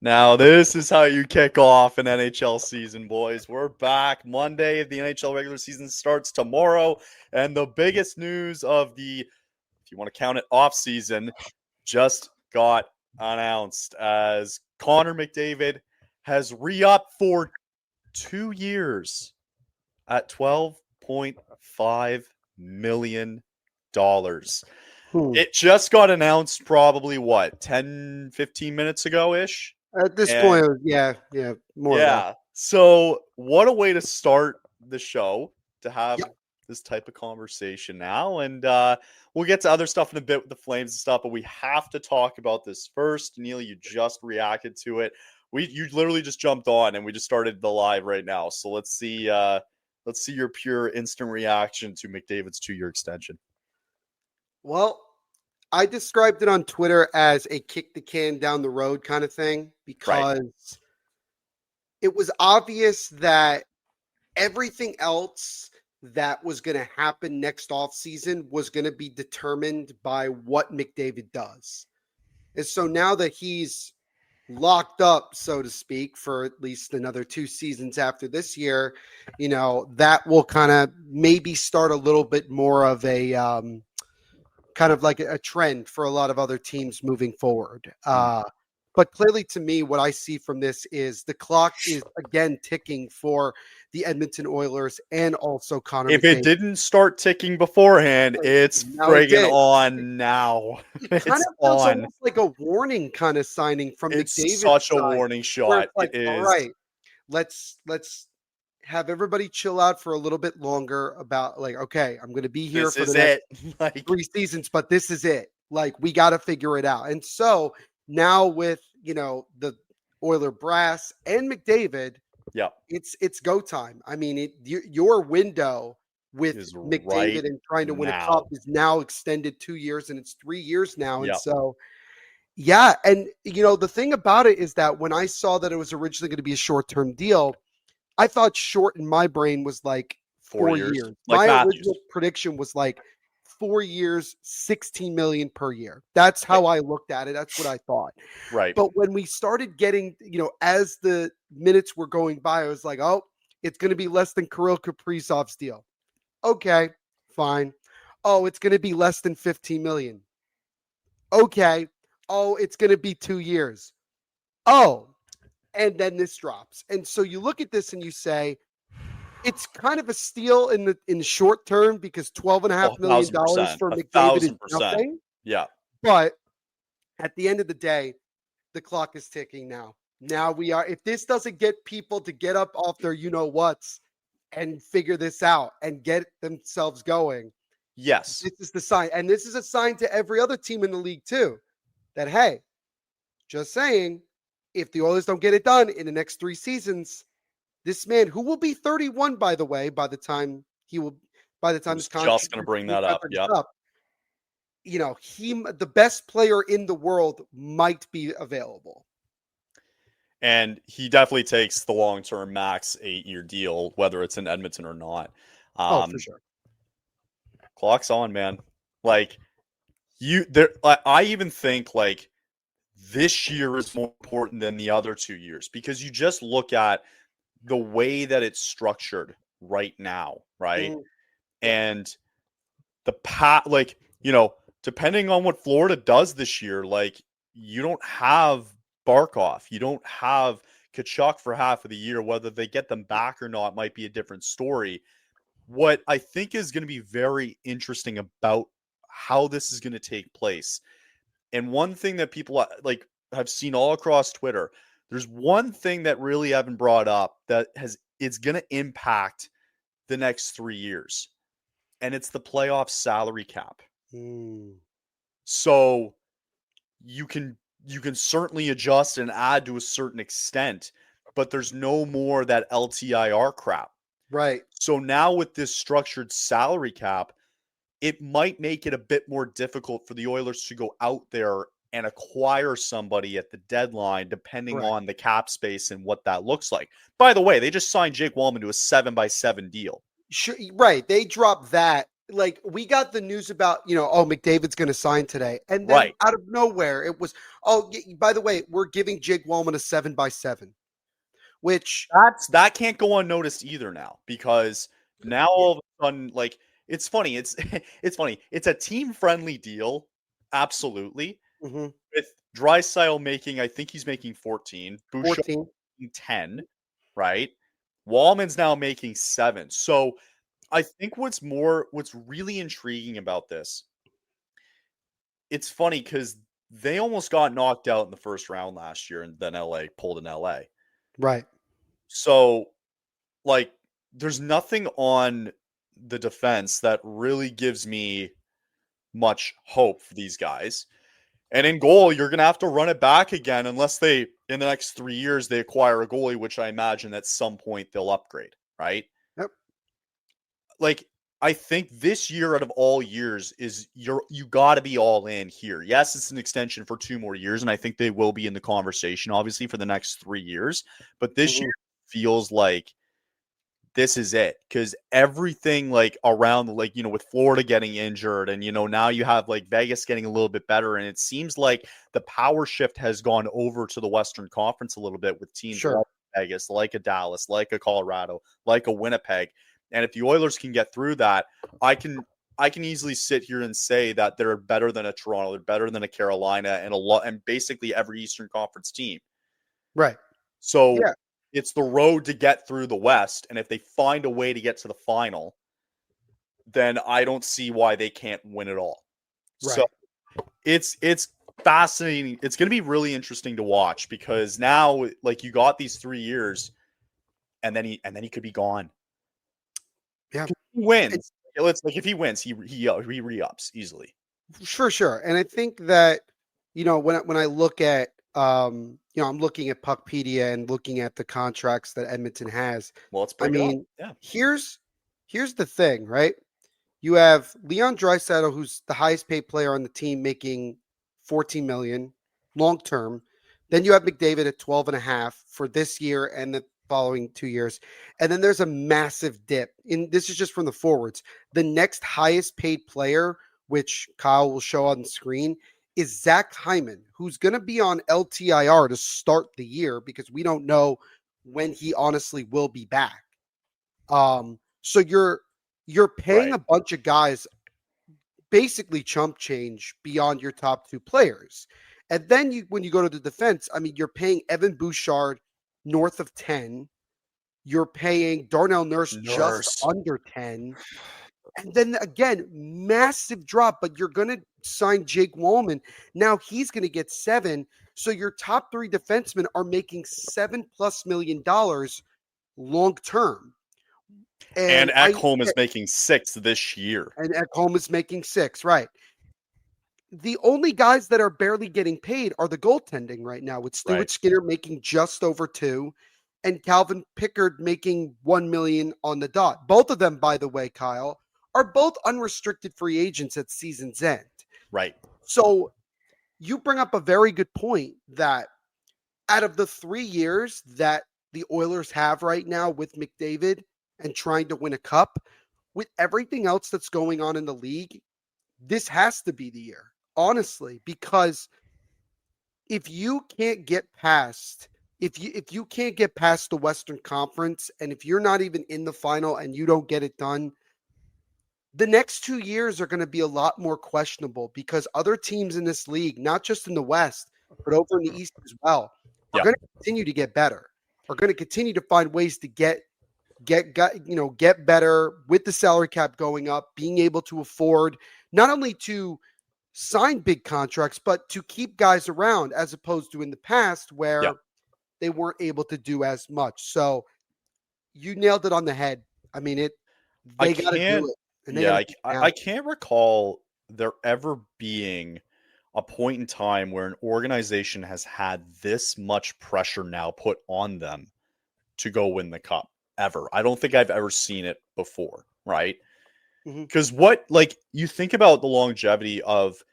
Now, this is how you kick off an NHL season, boys. We're back Monday. The NHL regular season starts tomorrow. And the biggest news of the, if you want to count it, off season, just got announced as Connor McDavid has re-upped for 2 years at $12.5 million. It just got announced probably, 10, 15 minutes ago-ish? At this point, yeah, more or less. So what a way to start the show, to have this type of conversation now. And we'll get to other stuff in a bit with the Flames and stuff, but we have to talk about this first. Neil, you just reacted to it. You literally just jumped on and we just started the live right now. So let's see your pure instant reaction to McDavid's 2-year extension. Well, I described it on Twitter as a kick the can down the road kind of thing, because it was obvious that everything else that was going to happen next offseason was going to be determined by what McDavid does. And so now that he's locked up, so to speak, for at least another 2 seasons after this year, that will kind of maybe start a little bit more of a kind of like a trend for a lot of other teams moving forward. But clearly, to me, what I see from this is the clock is again ticking for the Edmonton Oilers and also Connor McDavid. If it didn't start ticking beforehand, it's friggin' on now. It kind of feels almost like a warning kind of signing from McDavid. It's such a warning shot. Like, all right, let's have everybody chill out for a little bit longer about, like, okay, I'm going to be here for the next 3 seasons, but this is it. Like, we got to figure it out. And so now with, the Oiler brass and McDavid, it's go time. I mean, your window with McDavid and trying to win a cup is now extended 2 years, and it's 3 years now. And so, and the thing about it is that when I saw that it was originally going to be a short-term deal, I thought short in my brain was like 4 years. Like my original prediction was like 4 years, $16 million per year. That's how I looked at it. That's what I thought. Right. But when we started getting, as the minutes were going by, I was like, oh, it's going to be less than Kirill Kaprizov's deal. Okay, fine. Oh, it's going to be less than $15 million. Okay. Oh, it's going to be 2 years. Oh, and then this drops. And so you look at this and you say, it's kind of a steal in the short term, because $12.5 million for McDavid is nothing. Yeah. But at the end of the day, the clock is ticking now. Now if this doesn't get people to get up off their you-know-whats and figure this out and get themselves going. Yes. This is the sign. And this is a sign to every other team in the league too, that, hey, just saying, if the Oilers don't get it done in the next 3 seasons, this man, who will be 31, by the way, by the time this contract, just going to bring that up. Yeah. The best player in the world might be available. And he definitely takes the long-term max 8-year deal, whether it's in Edmonton or not. For sure. Clock's on, man. Like, I even think, like, this year is more important than the other 2 years, because you just look at the way that it's structured right now, right? Mm-hmm. And depending on what Florida does this year, like, you don't have Barkov, you don't have Tkachuk for half of the year. Whether they get them back or not might be a different story. What I think is going to be very interesting about how this is going to take place, and one thing that people have seen all across Twitter, there's one thing that really haven't brought up that it's going to impact the next 3 years, and it's the playoff salary cap. So you can certainly adjust and add to a certain extent, but there's no more that LTIR crap. Right. So now with this structured salary cap, it might make it a bit more difficult for the Oilers to go out there and acquire somebody at the deadline, depending on the cap space and what that looks like. By the way, they just signed Jake Wallman to a 7x7 deal. Sure, right. They dropped that like we got the news about, oh, McDavid's going to sign today. And then Right. out of nowhere, it was, by the way, we're giving Jake Wallman a 7x7, which, That can't go unnoticed either now, because now yeah. all of a sudden, like, it's funny. It's it's funny. It's a team friendly deal, absolutely. Mm-hmm. With Draisaitl making, I think he's making 14, Bouchard 14. making 10, right? Wallman's now making 7. So I think what's really intriguing about this, it's funny because they almost got knocked out in the first round last year, and then LA pulled in LA. Right. So, like, there's nothing on the defense that really gives me much hope for these guys. And in goal, you're going to have to run it back again unless they, in the next 3 years, they acquire a goalie, which I imagine at some point they'll upgrade, right? Yep. Like, I think this year out of all years is you got to be all in here. Yes, it's an extension for 2 more years, and I think they will be in the conversation, obviously, for the next 3 years. But this Mm-hmm. year feels like this is it, because everything like around, like, with Florida getting injured, and now you have like Vegas getting a little bit better, and it seems like the power shift has gone over to the Western Conference a little bit with teams Sure. like Vegas, like a Dallas, like a Colorado, like a Winnipeg. And if the Oilers can get through that, I can easily sit here and say that they're better than a Toronto, they're better than a Carolina, and basically every Eastern Conference team. Right. So Yeah. it's the road to get through the West, and if they find a way to get to the final, then I don't see why they can't win it all. So Right. it's fascinating. It's going to be really interesting to watch, because now, like, you got these 3 years, and then he could be gone. Yeah. If he wins. If he wins, he re-ups easily. For sure. And I think that, when I look at, I'm looking at Puckpedia and looking at the contracts that Edmonton has. Well, let's I break it up. mean, Yeah. here's the thing, right? You have Leon Draisaitl, who's the highest paid player on the team, making 14 million long term. Then you have McDavid at 12 and a half for this year and the following 2 years. And then there's a massive dip. This is just from the forwards. The next highest paid player, which Kyle will show on the screen, is Zach Hyman, who's going to be on LTIR to start the year because we don't know when he honestly will be back. So you're paying Right. a bunch of guys basically chump change beyond your top 2 players. And then when you go to the defense, I mean, you're paying Evan Bouchard north of 10. You're paying Darnell Nurse just Nurse. under 10. And then again, massive drop, but you're going to sign Jake Wallman. Now he's going to get 7. So your top 3 defensemen are making $7+ million long term. And And Ekholm is making 6 this year. and Ekholm is making 6, right? The only guys that are barely getting paid are the goaltending right now, with Stuart Right. Skinner making just over 2 and Calvin Pickard making 1 million on the dot. Both of them, by the way, Kyle, are both unrestricted free agents at season's end. Right. So you bring up a very good point that out of the 3 years that the Oilers have right now with McDavid and trying to win a cup, with everything else that's going on in the league, this has to be the year, honestly, because if you can't get past the Western Conference, and if you're not even in the final and you don't get it done, the next 2 years are going to be a lot more questionable because other teams in this league, not just in the West, but over in the East as well, are Yeah. going to continue to get better, are going to continue to find ways to get better with the salary cap going up, being able to afford not only to sign big contracts, but to keep guys around, as opposed to in the past where Yeah. they weren't able to do as much. So you nailed it on the head. I mean, I they got to do can't it, and they got Yeah, to I do c it I now. can't recall there ever being a point in time where an organization has had this much pressure now put on them to go win the cup, ever. I don't think I've ever seen it before, right? Mhm. Because you think about the longevity of,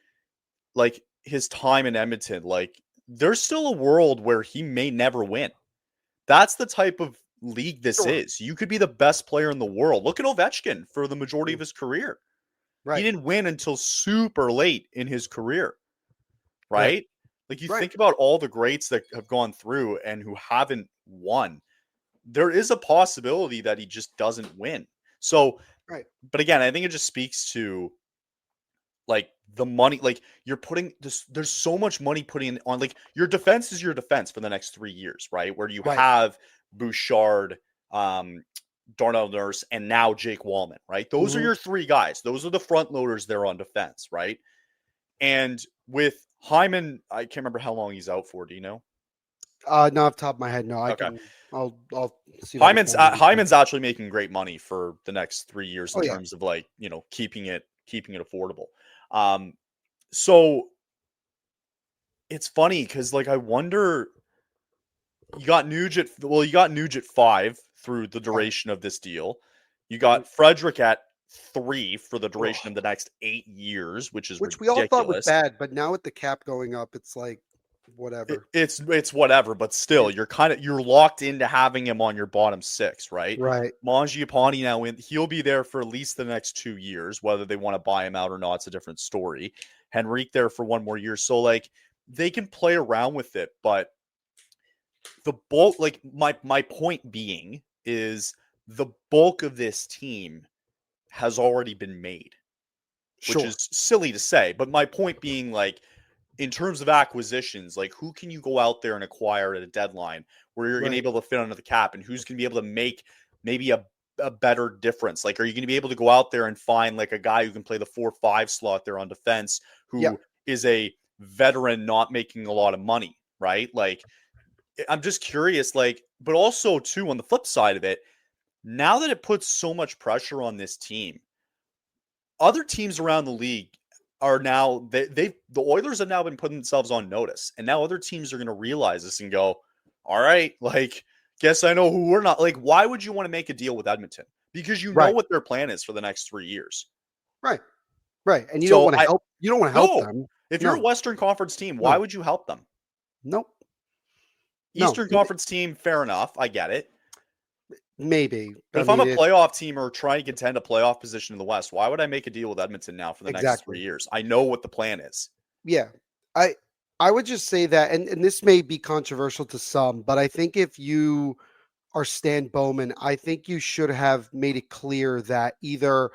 like, his time in Edmonton, like, there's still a world where he may never win. That's the type of league this Sure. is. You could be the best player in the world. Look at Ovechkin for the majority of Mhm. his career. He Right. didn't win until super late in his career, Right. right? Like, you Right. think about all the greats that have gone through and who haven't won. There is a possibility that he just doesn't win. So, Right. but again, I think it just speaks to like the money, like you're putting this, there's so much money putting on, like your defense is your defense for the next 3 years, right? Where you Right. have Bouchard, Darnell Nurse, and now Jake Wallman, right? Those are Mhm. your three guys. Those are the front loaders there on defense, right? And with Hyman, I can't remember how long he's out for. Do you know? No, off the top of my head, no. I Okay. can. I'll see if I can find it. Hyman's actually making great money for the next 3 years in Oh yeah. terms of like, keeping it affordable. Um, so it's funny because like I wonder, you got Nuge at 5 through the Right. duration of this deal. You Mhm. got Frederick at 3 for the duration Ugh. of the next 8 years, which is Which we all thought was ridiculous. bad, but now with the cap going up, it's like whatever. It's whatever, but still, Yeah. you're locked into having him on your bottom 6, right? Right. Mangiapane now he'll be there for at least the next 2 years. Whether they want to buy him out or not, it's a different story. Henrique there for one more year, so like they can play around with it, but the bulk, like my point being, is the bulk of this team has already been made, which Sure. is silly to say, but my point being, like, in terms of acquisitions, like who can you go out there and acquire at a deadline where you're going to Right. be able to fit under the cap, and who's going to be able to make maybe a better difference? Like, are you going to be able to go out there and find like a guy who can play the 4-5 slot there on defense, Yeah. who is a veteran not making a lot of money, right? Like, I'm just curious, like, but also too, on the flip side of it, now that it puts so much pressure on this team, other teams around the league are now the Oilers have now been putting themselves on notice, and now other teams are going to realize this and go, all right, like, guess I know who we're not. Like, why would you want to make a deal with Edmonton? Because you know Right. what their plan is for the next 3 years. Right. Right. And you don't So want to I help. You don't want to help no, them. if you're a No. Western Conference team, why No. would you help them? Nope. No. Eastern Conference team, fair enough, I get it. Maybe. But I if I'm mean, a it's playoff team or trying to contend a playoff position in the West, why would I make a deal with Edmonton now for the next exactly. 3 years? I know what the plan is. Yeah. I I would just say that, and this may be controversial to some, but I think if you are Stan Bowman, I think you should have made it clear that either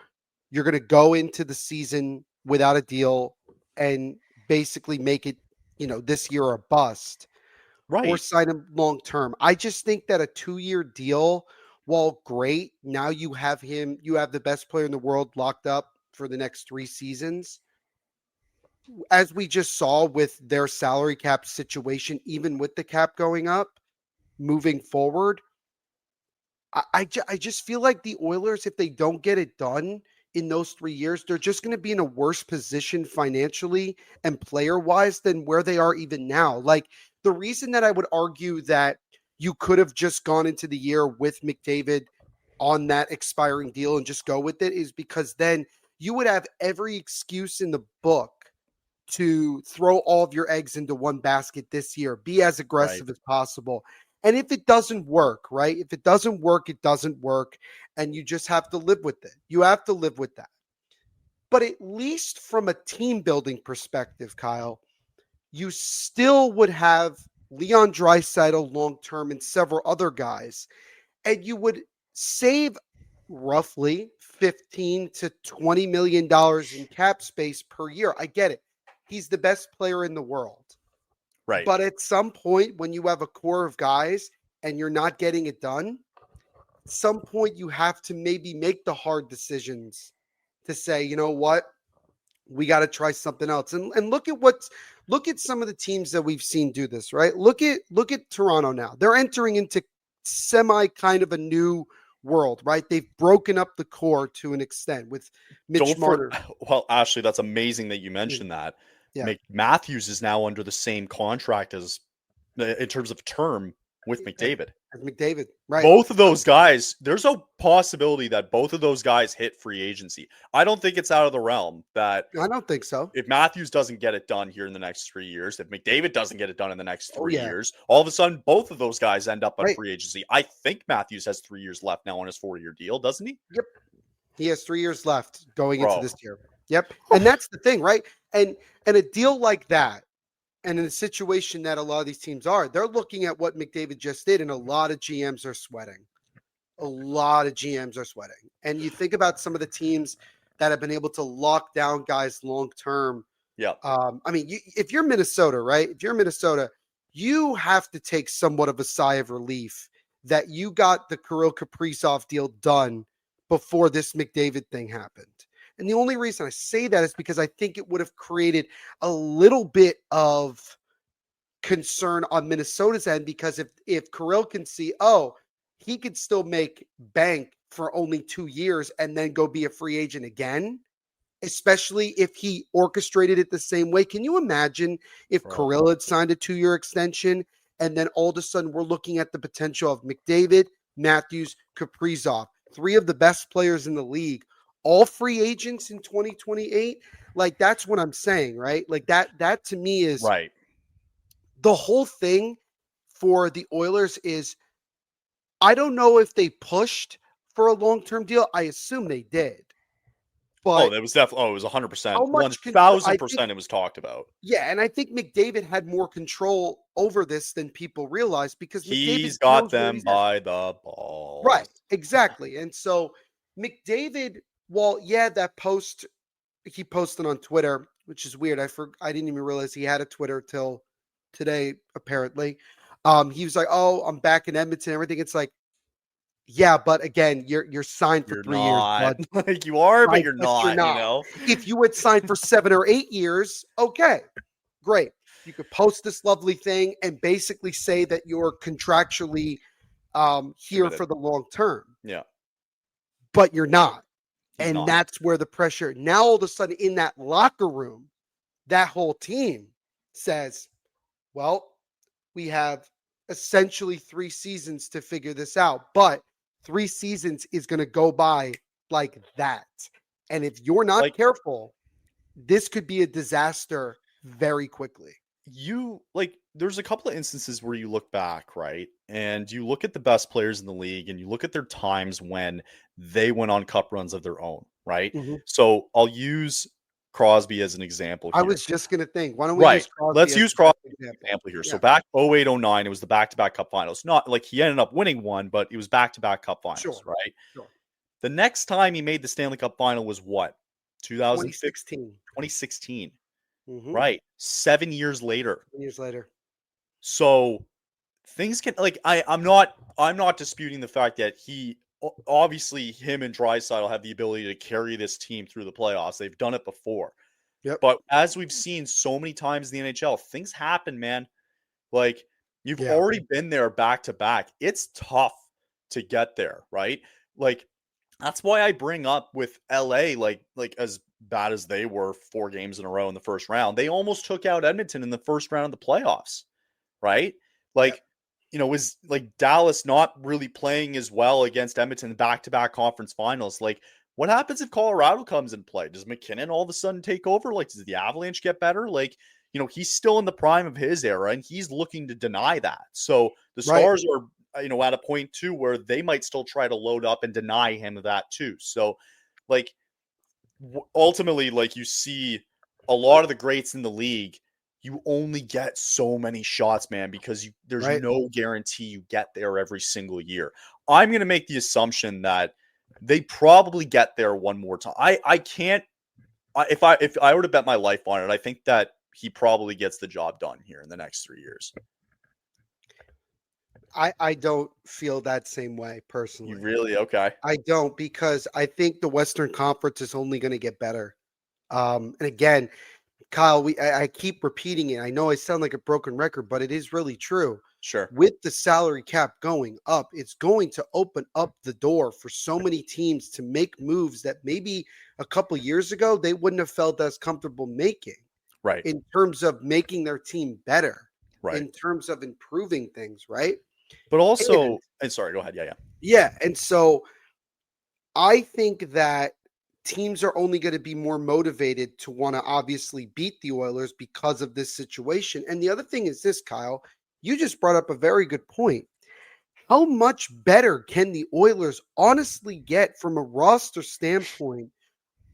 you're going to go into the season without a deal and basically make it, this year a bust, or Right. sign him long term. I just think that a 2-year deal, while great, now you have the best player in the world locked up for the next 3 seasons. As we just saw with their salary cap situation, even with the cap going up, moving forward, I just feel like the Oilers, if they don't get it done in those 3 years, they're just going to be in a worse position financially and player wise than where they are even now. Like, the reason that I would argue that you could have just gone into the year with McDavid on that expiring deal and just go with it is because then you would have every excuse in the book to throw all of your eggs into one basket this year, be as Right. aggressive as possible. And if it doesn't work, right? If it doesn't work, it doesn't work. And you just have to live with it. You have to live with that. But at least from a team building perspective, Kyle, you still would have Leon Draisaitl long term and several other guys. And you would save roughly 15 to $20 million in cap space per year. I get it. He's the best player in the world. Right. But at some point, when you have a core of guys and you're not getting it done, at some point you have to maybe make the hard decisions to say, you know what, we got to try something else. And look at some of the teams that we've seen do this, right? Look at Toronto now. They're entering into semi kind of a new world, right? They've broken up the core to an extent with Mitch Don't for Marner. Well, Ashley, that's amazing that you Yeah. mentioned that. Yeah. Matthews is now under the same contract as, in terms of term, with McDavid. As McDavid, right? Both of those guys, there's a possibility that both of those guys hit free agency. I don't think it's out of the realm that I don't think so. if Matthews doesn't get it done here in the next 3 years, if McDavid doesn't get it done in the next Oh three yeah, years, all of a sudden both of those guys end up on right. free agency. I think Matthews has 3 years left now on his 4-year deal, doesn't he? Yep. He has 3 years left going into Bro, this year. Yep. And that's the thing, right? And a deal like that, and in a situation that a lot of these teams are, they're looking at what McDavid just did, and a lot of GMs are sweating. A lot of GMs are sweating. And you think about some of the teams that have been able to lock down guys long term. Yeah. I mean, if you're Minnesota, right? If you're Minnesota, you have to take somewhat of a sigh of relief that you got the Kirill Kaprizov deal done before this McDavid thing happened. And the only reason I say that is because I think it would have created a little bit of concern on Minnesota's end, because if Kirill can see, oh, he could still make bank for only 2 years and then go be a free agent again, especially if he orchestrated it the same way. Can you imagine if Kirill had signed a 2-year extension and then all of a sudden we're looking at the potential of McDavid, Matthews, Kaprizov, 3 of the best players in the league, all free agents in 2028? Like, that's what I'm saying, right? Like that to me is Right. the whole thing for the Oilers is, I don't know if they pushed for a long-term deal. I assume they did. Oh, But that was definitely. Oh, it was 100%, how much control? I think, 1000%. It was talked about. yeah, and I think McDavid had more control over this than people realize, because McDavid He's got knows where them he's at. by the balls. Right, exactly. And so McDavid, well, yeah, that post he posted on Twitter, which is weird. I didn't even realize he had a Twitter till today, apparently. He was like, "Oh, I'm back in Edmonton, everything." It's like, yeah, but again, you're signed for You're 3 years, not bud. like you are, but I you're guess you're not. not. If you had signed for 7 or 8 years, okay, great. You could post this lovely thing and basically say that you're contractually here Committed. for the long term, Yeah, but you're not. he's And not. that's where the pressure. Now, all of a sudden, in that locker room, that whole team says, well, we have essentially 3 seasons to figure this out, but 3 seasons is going to go by like that. And if you're not Like careful, this could be a disaster very quickly. there's a couple of instances where you look back, right? And you look at the best players in the league and you look at their times when they went on cup runs of their own, right? Mhm. So I'll use Crosby as an example I here. was just going to think, why don't we Right. use Crosby Let's as use the best Crosby as an example? example here. So Yeah, back 08, 09, it was the back-to-back cup finals. Not like he ended up winning one, but it was back-to-back cup finals, sure, right? sure. The next time he made the Stanley Cup final was what? 2015, 2016. 2016, Mm-hmm. right? 7 years later. 10 years later. So things can I'm not disputing the fact that obviously him and Draisaitl have the ability to carry this team through the playoffs. They've done it before. Yep. But as we've seen so many times in the NHL, things happen, man. Like, you've Yeah. already been there back to back. It's tough to get there, right? Like, that's why I bring up with LA, like as bad as they were 4 games in a row in the first round, they almost took out Edmonton in the first round of the playoffs, right? Yep. Like, was like Dallas not really playing as well against Edmonton back-to-back conference finals. Like, what happens if Colorado comes in play? Does McKinnon all of a sudden take over? Like, does the Avalanche get better? Like, he's still in the prime of his era and he's looking to deny that. So the Right. Stars are, at a point too where they might still try to load up and deny him that too. So, like, ultimately, like, you see a lot of the greats in the league, you only get so many shots, man, because there's Right. no guarantee you get there every single year. I'm going to make the assumption that they probably get there one more time. I can't. If I were to bet my life on it, I think that he probably gets the job done here in the next 3 years. I don't feel that same way You personally. really? Okay. I don't, because I think the Western Conference is only going to get better. And again, Kyle, I keep repeating it. I know I sound like a broken record, but it is really true. Sure. With the salary cap going up, it's going to open up the door for so many teams to make moves that maybe a couple years ago they wouldn't have felt as comfortable making, Right. in terms of making their team better, Right. in terms of improving things, right? But also, and sorry, go ahead. Yeah. Yeah. And so I think that teams are only going to be more motivated to want to obviously beat the Oilers because of this situation. And the other thing is this, Kyle, you just brought up a very good point. How much better can the Oilers honestly get from a roster standpoint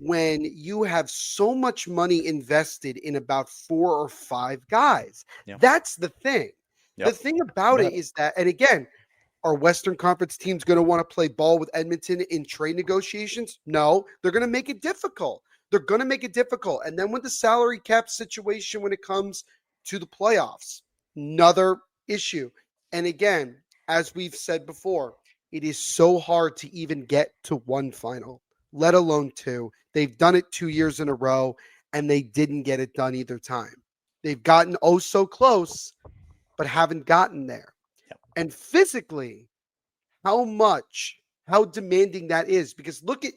when you have so much money invested in about 4 or 5 guys. Yeah. That's the thing. The Yep. thing about it is that, and again, are Western Conference teams going to want to play ball with Edmonton in trade negotiations? No, they're going to make it difficult. They're going to make it difficult. And then with the salary cap situation, when it comes to the playoffs, another issue. And again, as we've said before, it is so hard to even get to one final, let alone two. They've done it 2 years in a row, and they didn't get it done either time. They've gotten oh so close, but haven't gotten there. Yep. And physically, how demanding that is. Because look at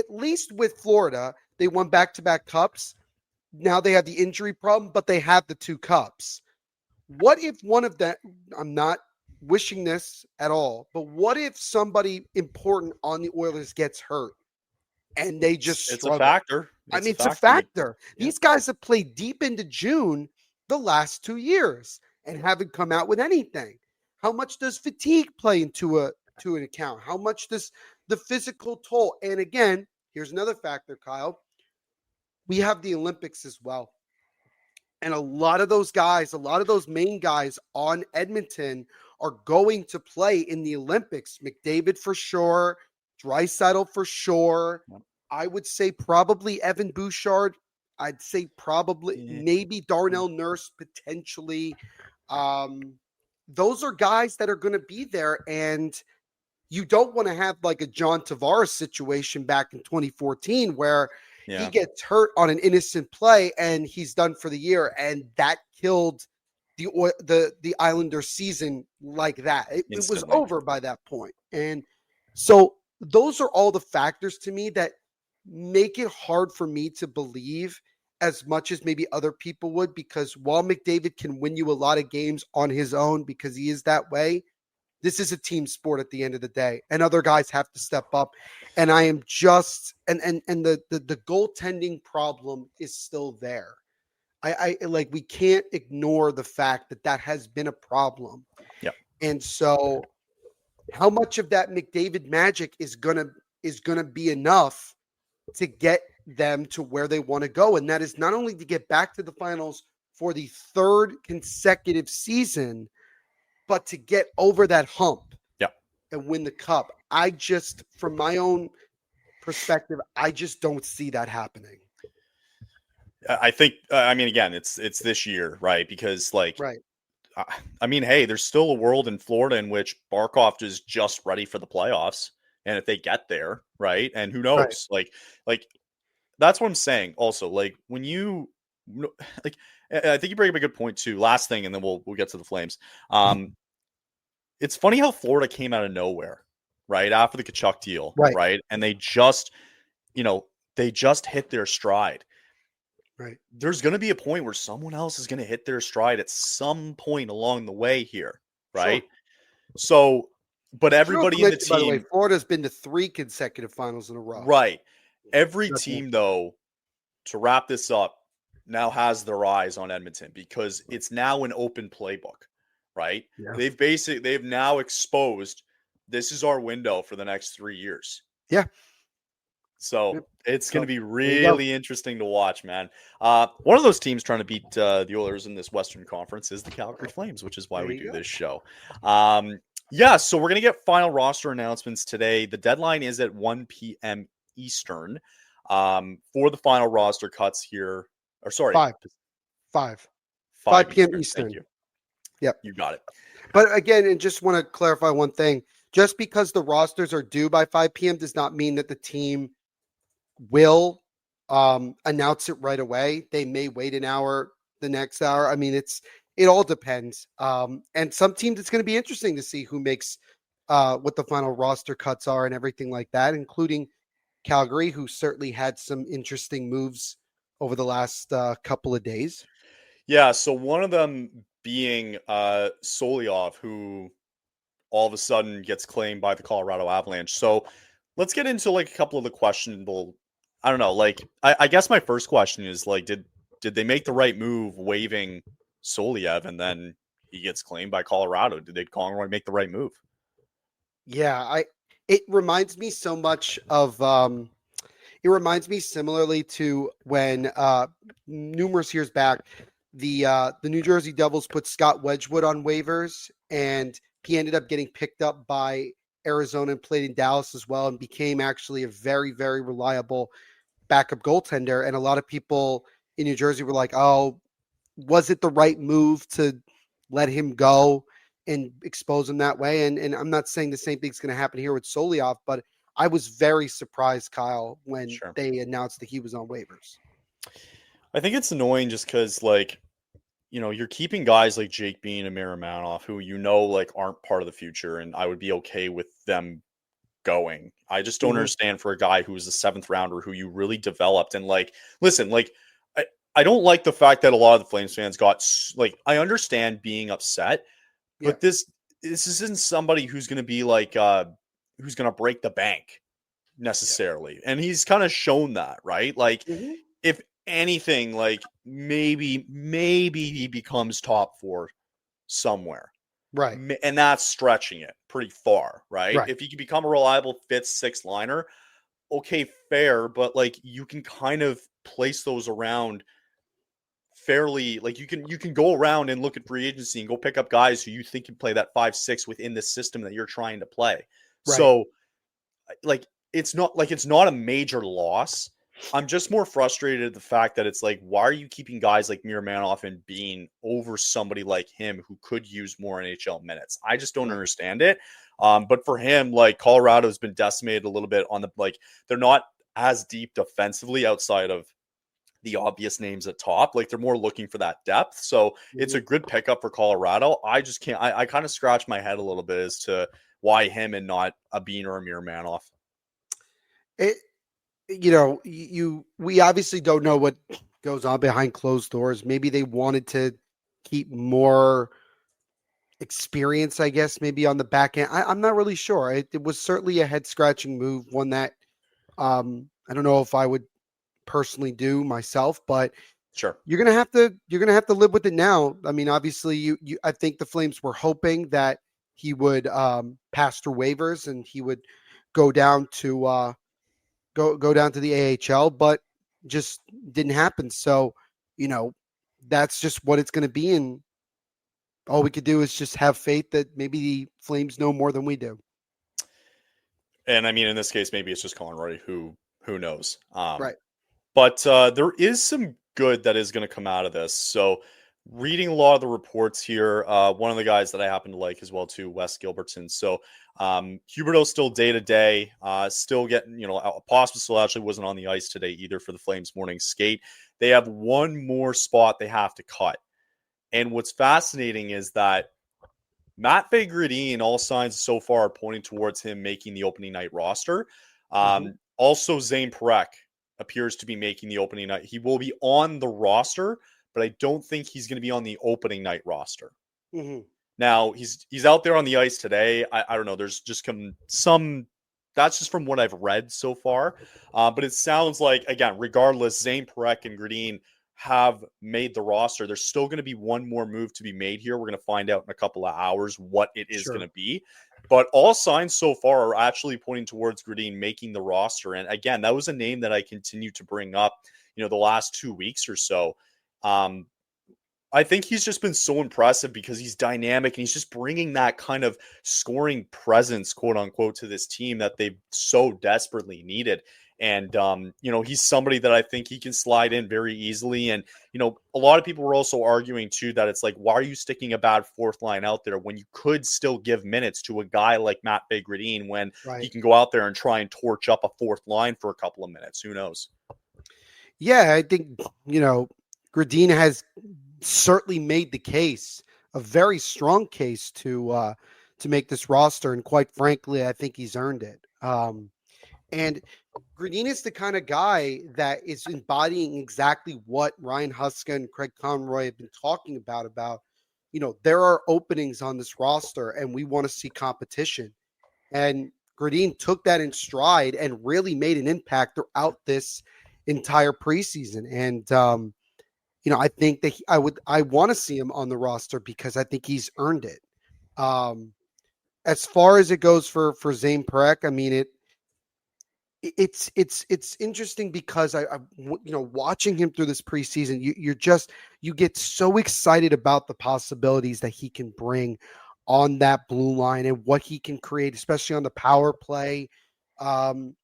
least with Florida, they won back-to-back cups. Now they have the injury problem, but they have the 2 cups. What if one of them, I'm not wishing this at all, but what if somebody important on the Oilers gets hurt and they just struggle? It's a factor. It's a factor. These guys have played deep into June the last 2 years and haven't come out with anything. How much does fatigue play into an account? How much does the physical toll? And again, here's another factor, Kyle. We have the Olympics as well. And a lot of those guys, a lot of those main guys on Edmonton are going to play in the Olympics. McDavid for sure, Draisaitl for sure. Yep. I would say probably Evan Bouchard. I'd say probably maybe Darnell Nurse potentially. Those are guys that are going to be there, and you don't want to have like a John Tavares situation back in 2014 where he gets hurt on an innocent play and he's done for the year, and that killed the Islander season like that. It was over by that point. And so those are all the factors to me that make it hard for me to believe as much as maybe other people would, because while McDavid can win you a lot of games on his own because he is that way, this is a team sport at the end of the day, and other guys have to step up. And I am just and the goaltending problem is still there. I like, we can't ignore the fact that has been a problem. Yeah. And so how much of that McDavid magic is gonna be enough to get them to where they want to go? And that is not only to get back to the finals for the 3rd consecutive season, but to get over that hump and win the cup. I just, from my own perspective, I just don't see that happening. I think, I mean, again, it's this year, right? Because I mean, hey, there's still a world in Florida in which Barkov is just ready for the playoffs. And if they get there, right? And who knows, like that's what I'm saying. Also, like when you like, I think you bring up a good point too. Last thing, and then we'll get to the Flames. It's funny how Florida came out of nowhere, right? After the Tkachuk deal, right? And they just hit their stride. Right. There's going to be a point where someone else is going to hit their stride at some point along the way here, right? Sure. So, but everybody in the team, by the way, Florida's been to 3 consecutive finals in a row. Right. Every team, though, to wrap this up, now has their eyes on Edmonton because it's now an open playbook, right? Yeah. They've now exposed, this is our window for the next 3 years. Yeah. So it's going to be really interesting to watch, man. One of those teams trying to beat the Oilers in this Western Conference is the Calgary Flames, which is why we do this show. So we're going to get final roster announcements today. The deadline is at 1 p.m. Eastern for the final roster cuts here. Or sorry. 5 p.m. Eastern. Thank you. Yep. You got it. But again, and just want to clarify one thing. Just because the rosters are due by 5 p.m. does not mean that the team will announce it right away. They may wait an hour, the next hour. I mean, it all depends. And some teams, it's going to be interesting to see who makes what the final roster cuts are and everything like that, including Calgary, who certainly had some interesting moves over the last couple of days. Yeah, so one of them being Solovyov, who all of a sudden gets claimed by the Colorado Avalanche. So let's get into like a couple of the questionable, I don't know, like I guess my first question is like, did they make the right move waiving Solovyov and then he gets claimed by Colorado? Did they Conroy make the right move? Yeah, it reminds me so much of It reminds me similarly to when numerous years back, the New Jersey Devils put Scott Wedgwood on waivers, and he ended up getting picked up by Arizona and played in Dallas as well, and became actually a very, very reliable backup goaltender. And a lot of people in New Jersey were like, "Oh, was it the right move to let him go and expose him that way?" And I'm not saying the same thing's going to happen here with Solovyov, but I was very surprised, Kyle, when Sure. they announced that he was on waivers. I think it's annoying just because, like, you're keeping guys like Jake Bean and Miramanoff who like aren't part of the future, and I would be okay with them going. I just don't Mhm. understand for a guy who was a seventh rounder who you really developed. And like, listen, like, I don't like the fact that a lot of the Flames fans like, I understand being upset, Yeah. but this isn't somebody who's going to be like, who's going to break the bank Yeah. necessarily. And he's kind of shown that, right? Like, Mhm. if anything, like maybe he becomes top four somewhere. Right. And that's stretching it pretty far, right? Right. If he can become a reliable fifth, sixth liner, okay, fair, but like you can kind of place those around fairly. Like you can go around and look at free agency and go pick up guys who you think can play that 5-6 within the system that you're trying to play. Right. So like it's not a major loss. I'm just more frustrated at the fact that it's like, why are you keeping guys like Miramanoff and Bean over somebody like him who could use more NHL minutes? I just don't Right. understand it. But for him, like Colorado's been decimated a little bit on the like they're not as deep defensively outside of the obvious names at top. Like they're more looking for that depth. So it's a Mhm. good pickup for Colorado. I just can't. I kind of scratch my head a little bit as to why him and not a Bean or a Miramanoff. It, we obviously don't know what goes on behind closed doors. Maybe they wanted to keep more experience, I guess, maybe on the back end. I'm not really sure. It was certainly a head scratching move, one that I don't know if I would personally do myself, but Sure. you're gonna have to live with it now. I mean, obviously, I think the Flames were hoping that he would pass through waivers and he would go down to go down to the AHL, but just didn't happen. So, you know, that's just what it's going to be, and all we could do is just have faith that maybe the Flames know more than we do. And I mean, in this case, maybe it's just Colin Roddy. Who knows? Right. But there is some good that is going to come out of this. So, reading a lot of the reports here, one of the guys that I happen to like as well too, Wes Gilbertson. So, Huberdeau's still day to day, still getting Pospisil actually wasn't on the ice today either for the Flames morning skate. They have one more spot they have to cut, and what's fascinating is that Matvei Gridin, all signs so far are pointing towards him making the opening night roster. Hmm. Also, Zane Parekh appears to be making the opening night. He will be on the roster, but I don't think he's going to be on the opening night roster. Hmm. Now he's out there on the ice today. I don't know. There's just some. That's just from what I've read so far. But it sounds like, again, regardless, Zane Parekh and Gridin have made the roster. There's still going to be one more move to be made here. We're going to find out in a couple of hours what it is going Sure. to be. But all signs so far are actually pointing towards Gridin making the roster. And again, that was a name that I continue to bring up, the last 2 weeks or so. Um, I think he's just been so impressive because he's dynamic and he's just bringing that kind of scoring presence, quote unquote, to this team that they've so desperately needed. And, he's somebody that I think he can slide in very easily. And, a lot of people were also arguing too that it's like, why are you sticking a bad fourth line out there when you could still give minutes to a guy like Matvei Gridin when he Right. can go out there and try and torch up a fourth line for a couple of minutes? Who knows? Yeah, I think Gradina has certainly made the case, a very strong case to make this roster, and quite frankly, I think he's earned it. And Gradina is the kind of guy that is embodying exactly what Ryan Huska and Craig Conroy have been talking about. There are openings on this roster, and we want to see competition. And Gradin took that in stride and really made an impact throughout this entire preseason. And I think that I want to see him on the roster because I think he's earned it. Um, as far as it goes for Zane Parekh, I mean it's interesting because watching him through this preseason, you get so excited about the possibilities that he can bring on that blue line and what he can create, especially on the power play. And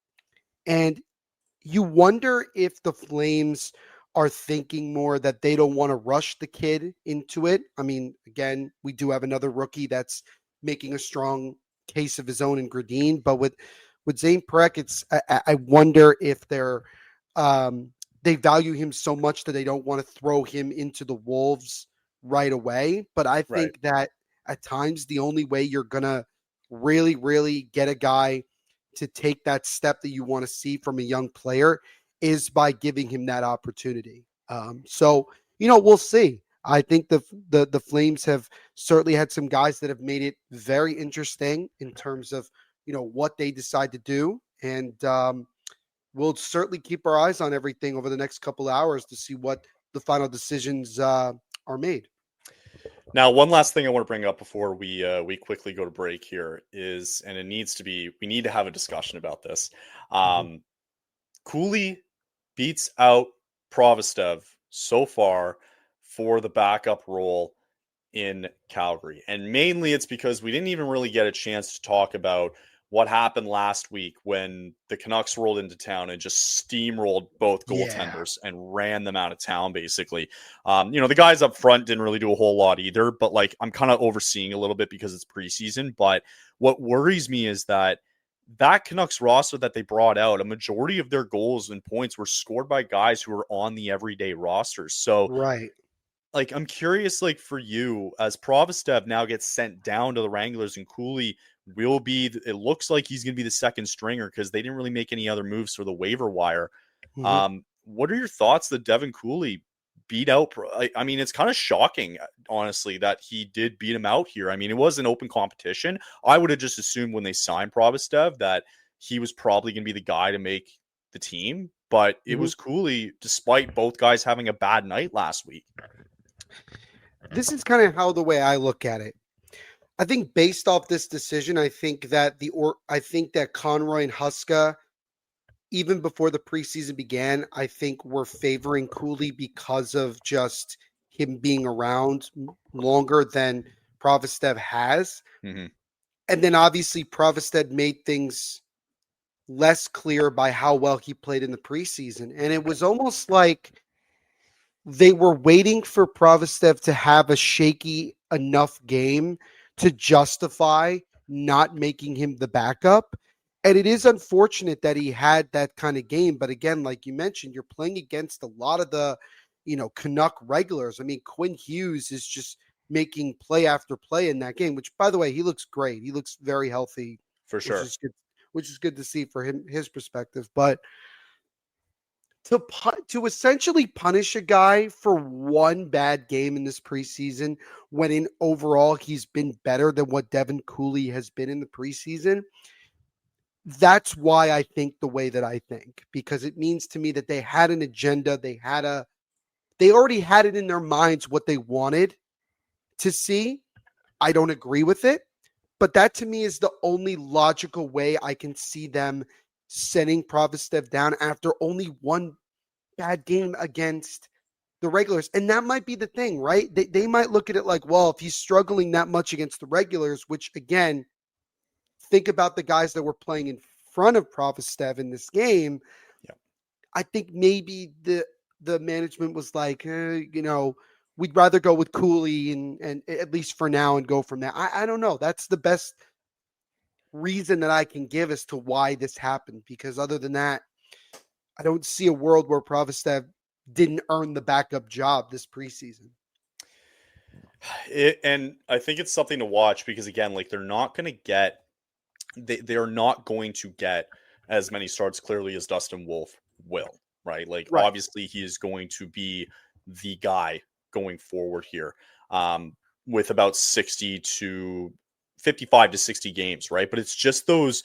you wonder if the Flames are thinking more that they don't want to rush the kid into it. I mean, again, we do have another rookie that's making a strong case of his own in Gridin, but with Zane Perek, I wonder if they value him so much that they don't want to throw him into the Wolves right away. But I Right. think that at times the only way you're gonna really, really get a guy to take that step that you want to see from a young player is by giving him that opportunity. So we'll see. I think the Flames have certainly had some guys that have made it very interesting in terms of what they decide to do, and we'll certainly keep our eyes on everything over the next couple of hours to see what the final decisions are made. Now, one last thing I want to bring up before we quickly go to break here is, and it needs to be, we need to have a discussion about this. Mhm. Cooley beats out Provostev so far for the backup role in Calgary. And mainly it's because we didn't even really get a chance to talk about what happened last week when the Canucks rolled into town and just steamrolled both Yeah. goaltenders and ran them out of town, basically. The guys up front didn't really do a whole lot either, but like I'm kind of overseeing a little bit because it's preseason. But what worries me is that Canucks roster that they brought out, a majority of their goals and points were scored by guys who are on the everyday rosters. So Right. like I'm curious, like for you, as Provostev now gets sent down to the Wranglers and Cooley will be, it looks like he's going to be the second stringer because they didn't really make any other moves for the waiver wire. Mhm. What are your thoughts that Devin Cooley beat out? I mean, it's kind of shocking, honestly, that he did beat him out here. I mean, it was an open competition. I would have just assumed when they signed Provostev that he was probably going to be the guy to make the team, but it Mhm. was Cooley, despite both guys having a bad night last week. This is kind of how the way I look at it. I think based off this decision, I think that Conroy and Huska, even before the preseason began, I think were favoring Cooley because of just him being around longer than Provostev has. Mm-hmm. And then obviously Provostev made things less clear by how well he played in the preseason. And it was almost like they were waiting for Provostev to have a shaky enough game to justify not making him the backup. And it is unfortunate that he had that kind of game. But again, like you mentioned, you're playing against a lot of the, Canuck regulars. I mean, Quinn Hughes is just making play after play in that game, which by the way, he looks great. He looks very healthy, For which sure. is good, which is good to see for him, his perspective. But to essentially punish a guy for one bad game in this preseason when in overall he's been better than what Devin Cooley has been in the preseason. That's why I think the way that I think, because it means to me that they had an agenda. They already had it in their minds what they wanted to see. I don't agree with it, but that to me is the only logical way I can see them sending Provostev down after only one bad game against the regulars. And that might be the thing, right? They might look at it like, well, if he's struggling that much against the regulars, which again, think about the guys that were playing in front of Provostev in this game. Yeah. I think maybe the management was like, we'd rather go with Cooley and at least for now and go from there. I don't know. That's the best reason that I can give as to why this happened. Because other than that, I don't see a world where Provostev didn't earn the backup job this preseason. And I think it's something to watch because again, like they are not going to get as many starts clearly as Dustin Wolf will, right? Like Right. obviously he is going to be the guy going forward here. With about 60 to 55 to 60 games, right? But it's just those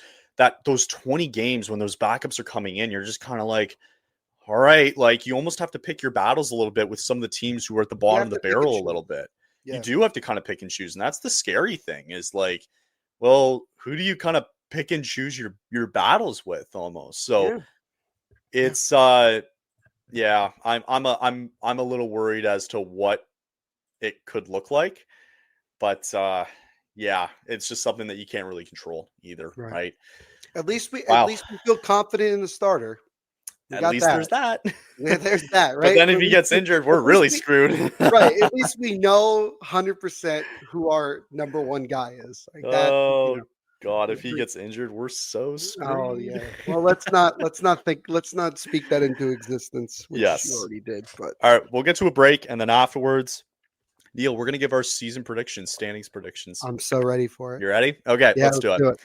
20 games when those backups are coming in, you're just kind of like, all right, like you almost have to pick your battles a little bit with some of the teams who are at the You bottom have of the to pick and barrel a little choose. bit. You Yeah. do have to kind of pick and choose. And that's the scary thing is like, well, who do you kind of pick and choose your battles with almost. So Yeah. it's yeah, I'm a little worried as to what it could look like, but yeah, it's just something that you can't really control either, Right. right? At least we Wow. feel confident in the starter. We At got least there's that. that. Yeah, there's that, But right? then if he gets injured, we're At least really we screwed. right. At least we know 100% who our number one guy is. Like that, Oh God, if he we- gets injured, we're so oh screwed. yeah. Well, let's not speak that into existence, which you Yes. already did. But All right, we'll get to a break, and then afterwards, Neil, we're gonna give our season predictions, standings predictions. I'm so ready for it. You ready? Okay, Yeah, let's let's do it. do it.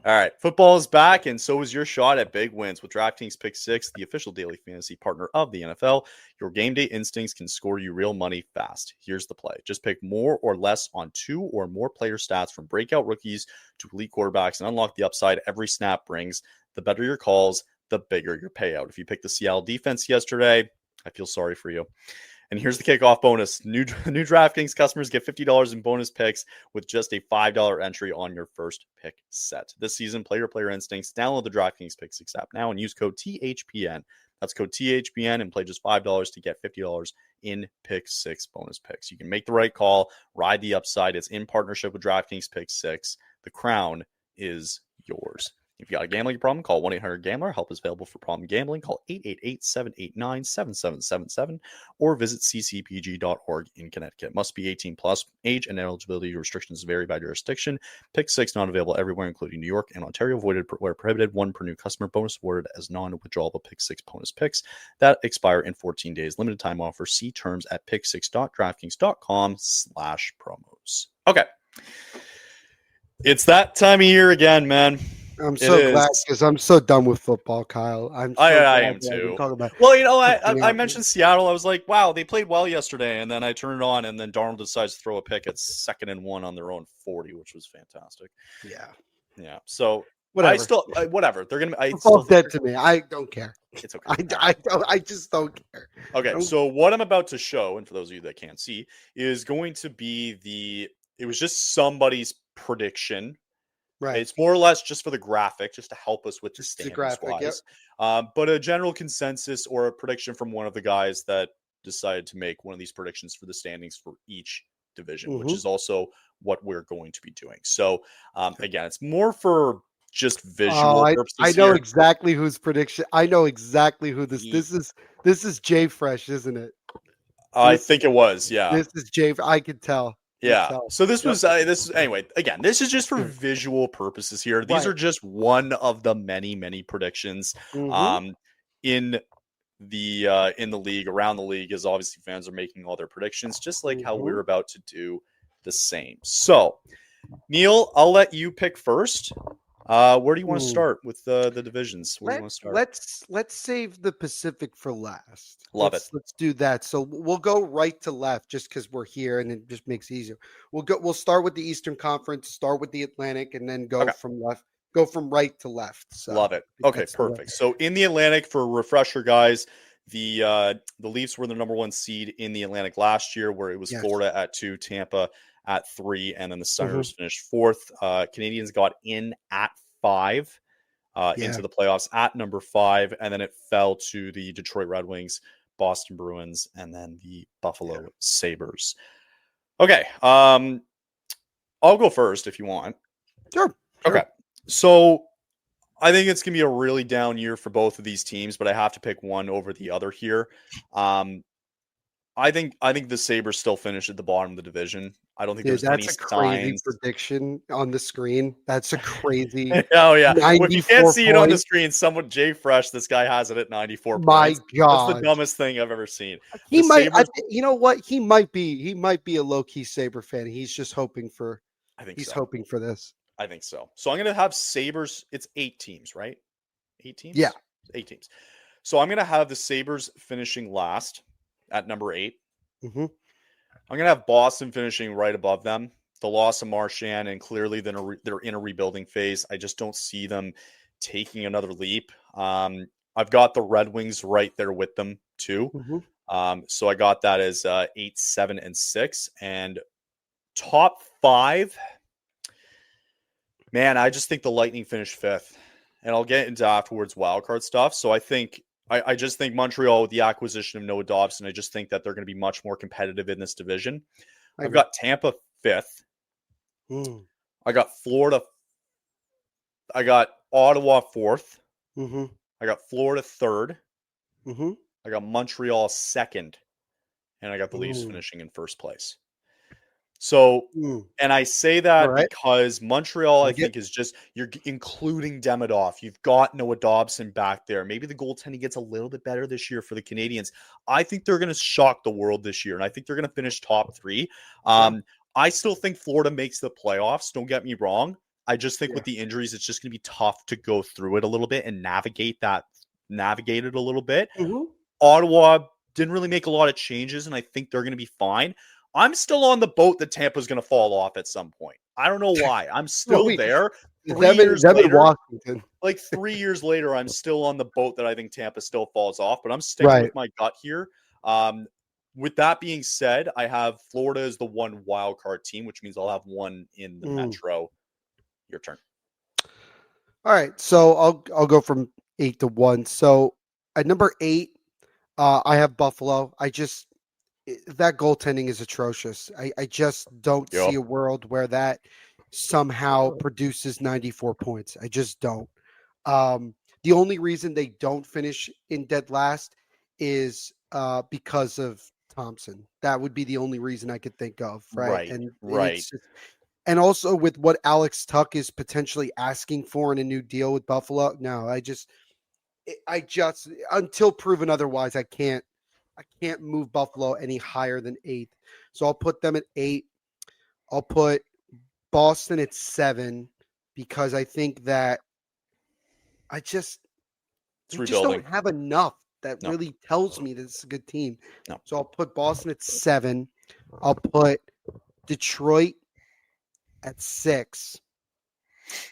All right, football is back, and so is your shot at big wins with DraftKings Pick 6, the official daily fantasy partner of the NFL. Your game day instincts can score you real money fast. Here's the play. Just pick more or less on 2 or more player stats from breakout rookies to elite quarterbacks and unlock the upside every snap brings. The better your calls, the bigger your payout. If you picked the Seattle defense yesterday, I feel sorry for you. And here's the kickoff bonus. New DraftKings customers get $50 in bonus picks with just a $5 entry on your first pick set. This season, play your player instincts. Download the DraftKings Pick 6 app now and use code THPN. That's code THPN and play just $5 to get $50 in Pick 6 bonus picks. You can make the right call, ride the upside. It's in partnership with DraftKings Pick 6. The crown is yours. If you got a gambling problem, call 1-800-GAMBLER. Help is available for problem gambling. Call 888-789-7777 or visit ccpg.org in Connecticut. Must be 18 plus. Age and eligibility restrictions vary by jurisdiction. Pick 6 not available everywhere, including New York and Ontario. Voided where prohibited. 1 per new customer. Bonus awarded as non-withdrawable Pick 6 bonus picks that expire in 14 days. Limited time offer. See terms at pick6.draftkings.com/promos. Okay. It's that time of year again, man. I'm so glad because I'm so done with football, Kyle. I glad am that we too. talk about Well, you know, I out. mentioned Seattle. I was like, wow, they played well yesterday, and then I turned it on, and then Darnold decides to throw a pick at 2nd and 1 on their own 40, which was fantastic. Yeah. So whatever. I still whatever they're gonna. I still dead to me. I don't care. It's okay. I just don't care. Okay. So what I'm about to show, and for those of you that can't see, is going to be it was just somebody's prediction. Right. It's more or less just for the graphic, just to help us with the Just standings graphic, wise. But a general consensus or a prediction from one of the guys that decided to make one of these predictions for the standings for each division, which is also what we're going to be doing. So again, it's more for just visual purposes. I know exactly whose prediction. I know exactly who this is. This is Jay Fresh, isn't it? I think it was. Yeah. This is Jay. I could tell. Yeah. So this was anyway, again, this is just for visual purposes here. These are just one of the many predictions in the league, around the league, as obviously fans are making all their predictions, just like how we're about to do the same. So, Neil, I'll let you pick first. Where do you want to start with the divisions? Where do you want to start? Let's save the Pacific for last. Let's do that. So we'll go right to left just because we're here and it just makes it easier. We'll start with the Eastern Conference, start with the Atlantic, and then go from right to left. So love it. Okay, perfect. So in the Atlantic, for a refresher, guys, the Leafs were the number 1 seed in the Atlantic last year, where it was Florida at 2, Tampa at 3, and then the Senators finished 4th. Canadians got in at 5 into the playoffs at number 5, and then it fell to the Detroit Red Wings, Boston Bruins, and then the Buffalo Sabres. Okay, I'll go first if you want. Sure. Okay, so I think it's going to be a really down year for both of these teams, but I have to pick one over the other here. I think the Sabres still finish at the bottom of the division. I don't think there's any signs. That's a crazy prediction on the screen. That's a crazy. Oh yeah, well, if you can't see it on the screen, Jay Fresh, this guy has it at 94 points. My God, that's the dumbest thing I've ever seen. He might. You know what? He might be a low key Sabre fan. He's just hoping for. He's hoping for this. I think so. So I'm going to have Sabres. It's 8 teams, right? 8 teams. Yeah, 8 teams. So I'm going to have the Sabres finishing last at number 8. I'm going to have Boston finishing right above them. The loss of Marchand, and clearly they're in a rebuilding phase. I just don't see them taking another leap. I've got the Red Wings right there with them too. So I got that as 8, 7, and 6. And top 5, Man, I just think the Lightning finished 5th, and I'll get into afterwards wildcard stuff. So I just think Montreal with the acquisition of Noah Dobson, I just think that they're going to be much more competitive in this division. I I've agree. got Tampa 5th. Mm. I got Florida. I got Ottawa 4th. Mm-hmm. I got Florida 3rd. Mm-hmm. I got Montreal 2nd, and I got the Leafs Mm. finishing in 1st place. So, Mm. and I say All that right. because Montreal, I Like it. think, is just, you're including Demidov. You've got Noah Dobson back there. Maybe the goaltending gets a little bit better this year for the Canadians. I think they're going to shock the world this year, and I think they're going to finish top 3. Yeah. I still think Florida makes the playoffs. Don't get me wrong. I just think Yeah. with the injuries, it's just going to be tough to go through it a little bit and navigate it a little bit. Mm-hmm. Ottawa didn't really make a lot of changes, and I think they're going to be fine. I'm still on the boat that Tampa's going to fall off at some point. I don't know why. I'm still there. 3 years Them in later, Washington. like 3 years later, I'm still on the boat that I think Tampa still falls off, but I'm sticking Right. with my gut here. With that being said, I have Florida as the one wild card team, which means I'll have one in the Metro. Your turn. All right. So I'll go from 8 to 1. So at number 8, I have Buffalo. That goaltending is atrocious. I just don't see Yep. a world where that somehow produces 94 points. I just don't. The only reason they don't finish in dead last is because of Thompson. That would be the only reason I could think of, right? Right. And Right. it's just, and also with what Alex Tuck is potentially asking for in a new deal with Buffalo. No, I just until proven otherwise, I can't move Buffalo any higher than 8th. So I'll put them at 8. I'll put Boston at 7 because I think that I just It's they just rebuilding. don't have enough that No. really tells me that it's a good team. No. So I'll put Boston at 7. I'll put Detroit at 6.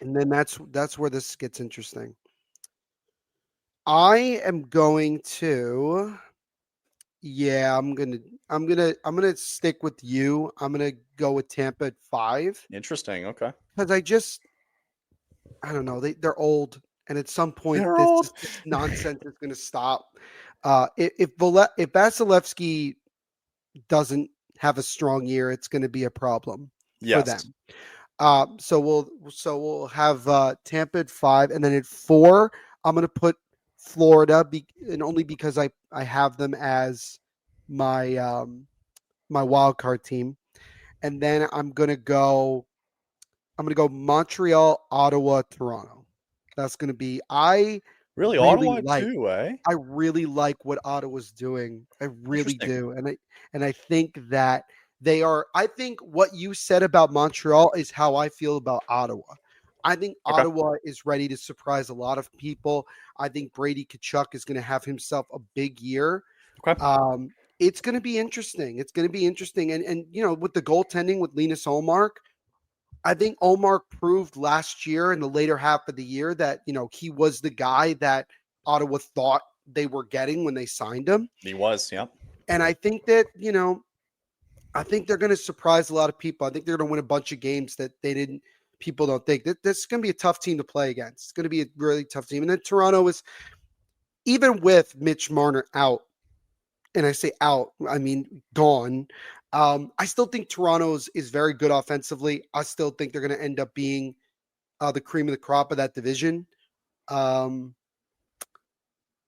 And then that's where this gets interesting. I am going to I'm gonna stick with you. I'm gonna go with Tampa at 5 Interesting. Okay. because I don't know, they're old, and at some point They're old. this nonsense is gonna stop. If Vasilevsky doesn't have a strong year, it's gonna be a problem for Yes. them. So we'll have Tampa at 5, and then at 4, I'm gonna put Florida, and only because I have them as my my wild card team, and then I'm gonna go Montreal, Ottawa, Toronto. That's gonna be Really, really Ottawa like too, eh? I really like what Ottawa's doing. I really Interesting. do, and I think that they are. I think what you said about Montreal is how I feel about Ottawa. I think Okay. Ottawa is ready to surprise a lot of people. I think Brady Tkachuk is going to have himself a big year. Okay. It's going to be interesting. It's going to be interesting, and with the goaltending with Linus Olmark, I think Olmark proved last year in the later half of the year that he was the guy that Ottawa thought they were getting when they signed him. He was, yeah. And I think that I think they're going to surprise a lot of people. I think they're going to win a bunch of games that people don't think. This is going to be a tough team to play against. It's going to be a really tough team. And then Toronto is, even with Mitch Marner out, and I say out, I mean gone. I still think Toronto is very good offensively. I still think they're going to end up being the cream of the crop of that division. I'm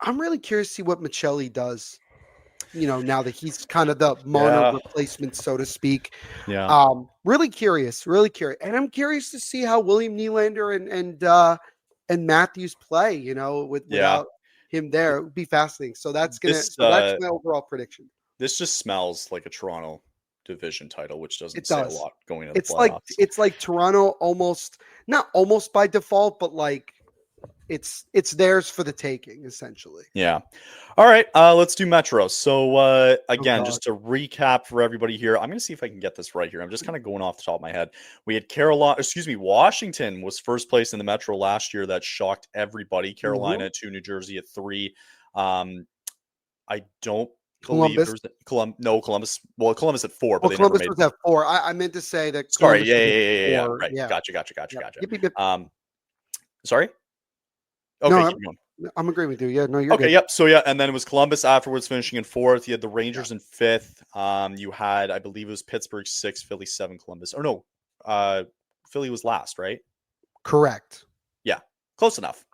really curious to see what Michelli does. Now that he's kind of the Marner replacement, so to speak. Yeah. Really curious, and I'm curious to see how William Nylander and Matthews play. Without him there, it would be fascinating. So that's my overall prediction. This just smells like a Toronto division title, which doesn't It say a does. lot going into the It's playoffs. it's like Toronto not almost by default, but like it's theirs for the taking, essentially. Yeah. All right. Let's do Metro. So again, God. just to recap for everybody here, I'm going to see if I can get this right here. I'm just kind of going off the top of my head. We had Washington was first place in the Metro last year. That shocked everybody. Carolina at 2, New Jersey at 3. I don't believe Columbus. there was no Columbus. Well, Columbus at 4, but Well, they never Columbus made. was at 4. I meant to say that Sorry, Columbus yeah, was yeah, at yeah, yeah, yeah. 4. Right, Yeah. gotcha. Yep. Yep, yep. Sorry. No, Okay, keep going. I'm agreeing with you. Yeah, no, you're Okay, good. yep. So yeah, and then it was Columbus afterwards finishing in 4th. You had the Yeah. Rangers in 5th. You had, I believe it was Pittsburgh 6, Philly 7, Columbus. Or no, Philly was last, right? Correct. Yeah, close enough.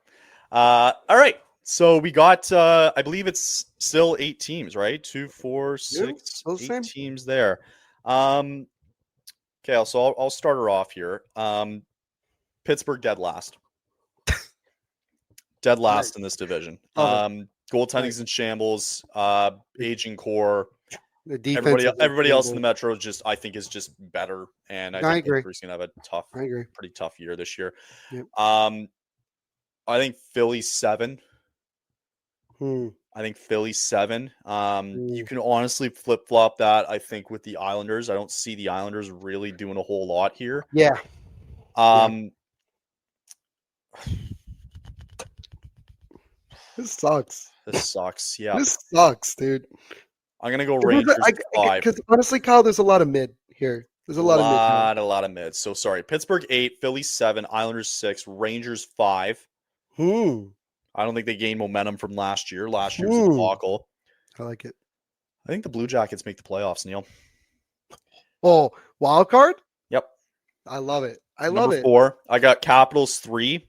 All right. So we got I believe it's still 8 teams, right? 2, 4, Yeah, 6, still the 8 same. teams there. Okay, so I'll start her off here. Pittsburgh dead last. Dead last in Nice. this division. Love it. Goaltending's Nice. in shambles, aging core. The defense Everybody is in everybody else in the shambles. Metro just I think is just better. And I I think agree. Pittsburgh's gonna have a I agree. pretty tough year this year. Yep. I think Philly's 7. Hmm. I think Philly's 7. You Hmm. can honestly flip flop that. I think with the Islanders, I don't see the Islanders really doing a whole lot here. Yeah. Um, This sucks. this sucks. Yeah, This sucks, dude. I'm gonna go Rangers at 5. Because honestly, Kyle, there's a lot of mid here. There's a lot of mid here. A lot of mids. So sorry, Pittsburgh 8, Philly 7, Islanders 6, Rangers 5. Hmm. I don't think they gained momentum from last year. Last year was a debacle. I like it. I think the Blue Jackets make the playoffs, Neil. Oh, wild card? Yep. I love it. I love Number it. 4, I got Capitals 3.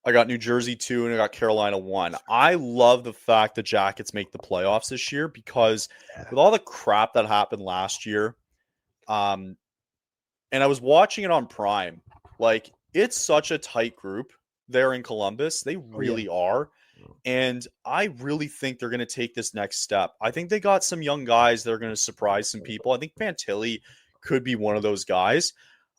I got New Jersey 2, and I got Carolina 1. I love the fact the Jackets make the playoffs this year because with all the crap that happened last year, and I was watching it on Prime, like it's such a tight group there in Columbus. They really are. And I really think they're going to take this next step. I think they got some young guys that are going to surprise some people. I think Fantilli could be one of those guys.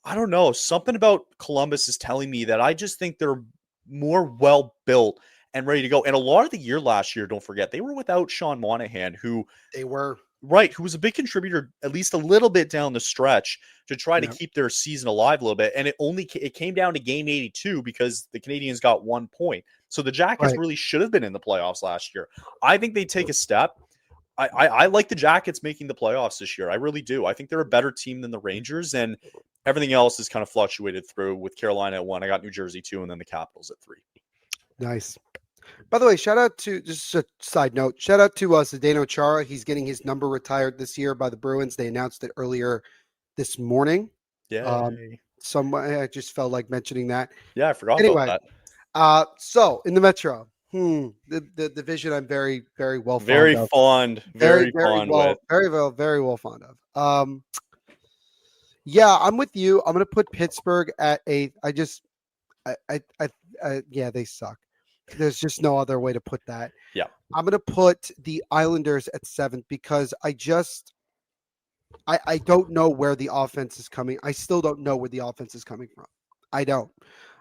I don't know. Something about Columbus is telling me that I just think they're more well built and ready to go. And a lot of the year last year, don't forget, they were without Sean Monahan, who was a big contributor, at least a little bit down the stretch to try to keep their season alive a little bit. And it came down to game 82 because the Canadians got 1 point. So the Jackets really should have been in the playoffs last year. I think they take a step. I like the Jackets making the playoffs this year. I really do. I think they're a better team than the Rangers, and everything else is kind of fluctuated through with Carolina at 1. I got New Jersey 2, and then the Capitals at 3. Nice. By the way, shout out to, just a side note, shout out to Zdeno Chara. He's getting his number retired this year by the Bruins. They announced it earlier this morning. Yeah. I just felt like mentioning that. Yeah, I forgot about that. So in the Metro, the division I'm very, very well fond very of. fond, very fond with. Very well fond of. Yeah, I'm with you. I'm gonna put Pittsburgh at 8th. Yeah, they suck. There's just no other way to put that. Yeah. I'm going to put the Islanders at 7th because I don't know where the offense is coming. I still don't know where the offense is coming from. I don't.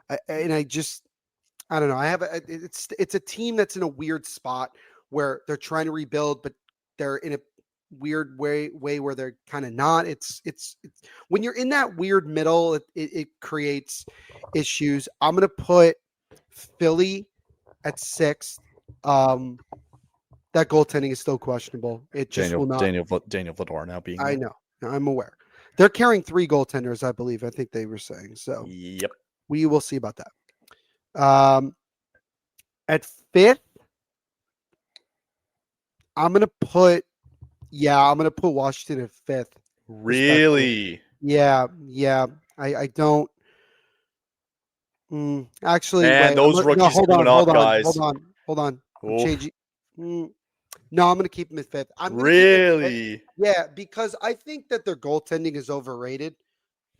I don't know. It's a team that's in a weird spot where they're trying to rebuild, but they're in a weird way where they're kind of not. It's when you're in that weird middle, it creates issues. I'm going to put Philly at 6th. That goaltending is still questionable. It just will not. Daniel Vladar now being. I know. I'm aware. They're carrying 3 goaltenders, I believe. I think they were saying so. Yep. We will see about that. At 5th, I'm gonna put Washington at 5th. Really? Yeah. I don't. Actually, man, wait, those rookies coming up, guys. Hold on. I'm changing. No, I'm going to keep them at 5th. Really? Yeah, because I think that their goaltending is overrated.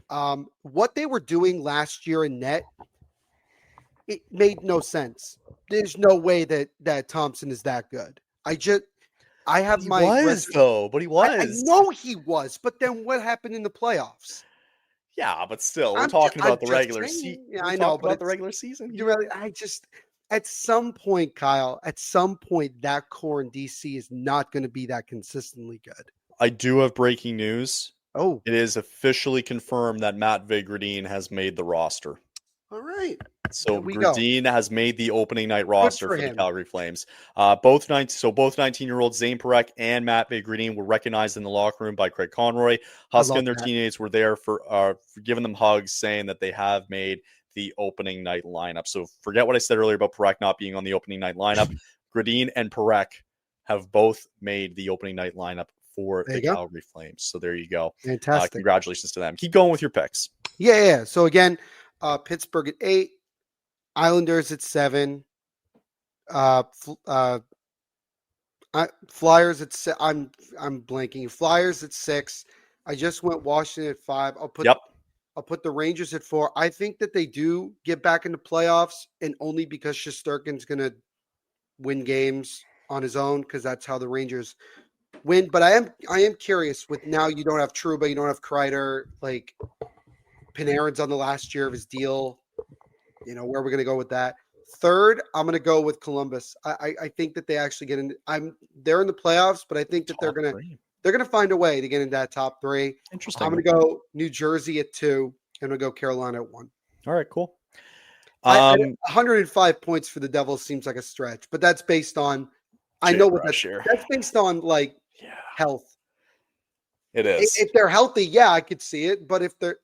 What they were doing last year in net, it made no sense. There's no way that Thompson is that good. I have my. He was though, but he was. I know he was, but then what happened in the playoffs? Yeah, but still, we're talking about the regular season. Yeah, I know, about the regular season. At some point, Kyle, that core in DC is not going to be that consistently good. I do have breaking news. Oh, it is officially confirmed that Matt Gridin has made the roster. All right. So There we go. Gridin has made the opening night roster for for the him. Calgary Flames. Both 19-year-olds Zane Parekh and Matt Gridin were recognized in the locker room by Craig Conroy. Husky and their teammates were there for giving them hugs, saying that they have made the opening night lineup. So forget what I said earlier about Parekh not being on the opening night lineup. Gridin and Parekh have both made the opening night lineup for the Calgary Flames. So there you go. Fantastic. Congratulations to them. Keep going with your picks. Yeah. So again, Pittsburgh at 8, Islanders at 7, Flyers at 6. I'm blanking. Flyers at 6. I just went Washington at 5. I'll put the Rangers at 4. I think that they do get back into playoffs, and only because Shesterkin's going to win games on his own, because that's how the Rangers win. But I am curious with now you don't have Trouba, you don't have Kreider, like Panarin's on the last year of his deal. You know, where we're going to go with that. Third, I'm going to go with Columbus. I think that they actually get in. They're in the playoffs, but I think that they're going to find a way to get into that top 3. Interesting. I'm going to go New Jersey at 2, and we'll go Carolina at 1. All right, cool. 105 points for the Devils seems like a stretch, but that's based on. I know what that's based on, like health. It is. If they're healthy, yeah, I could see it. But if they're,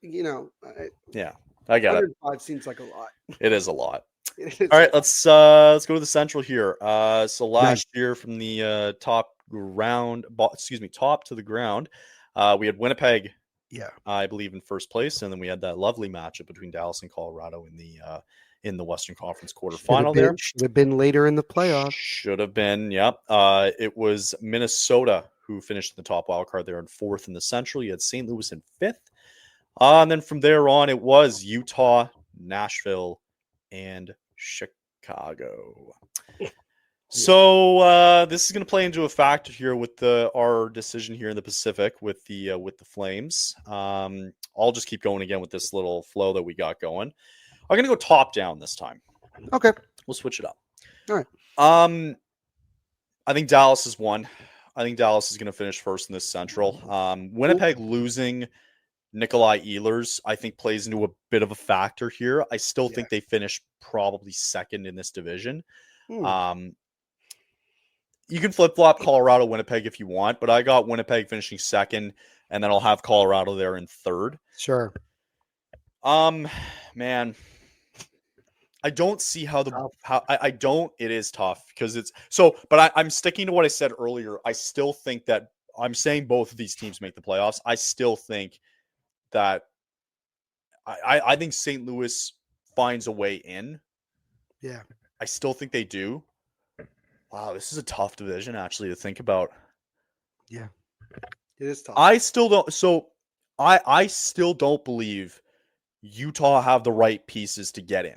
I got it. 105 seems like a lot. It is a lot. All right, let's go to the Central here. So last year from the top to the ground, we had Winnipeg. Yeah, I believe in first place, and then we had that lovely matchup between Dallas and Colorado in the Western Conference quarterfinal. Should have been later in the playoffs. Should have been. Yep. It was Minnesota who finished in the top wild card there in 4th in the Central. You had St. Louis in 5th. And then from there on, it was Utah, Nashville, and Chicago. So this is going to play into a factor here with our decision here in the Pacific with the Flames. I'll just keep going again with this little flow that we got going. I'm going to go top down this time. Okay, we'll switch it up. All right. I think Dallas is 1. I think Dallas is going to finish first in this Central. Winnipeg losing Nikolai Ehlers, I think, plays into a bit of a factor here. I still think they finish probably 2nd in this division. You can flip-flop Colorado, Winnipeg if you want, but I got Winnipeg finishing 2nd, and then I'll have Colorado there in 3rd. Sure. Man, I don't see how it is tough because it's so, but I'm sticking to what I said earlier. I still think that I'm saying both of these teams make the playoffs. I still think that I think St. Louis finds a way in. Yeah. I still think they do. Wow, this is a tough division actually to think about. Yeah. It is tough. I still don't believe Utah have the right pieces to get in.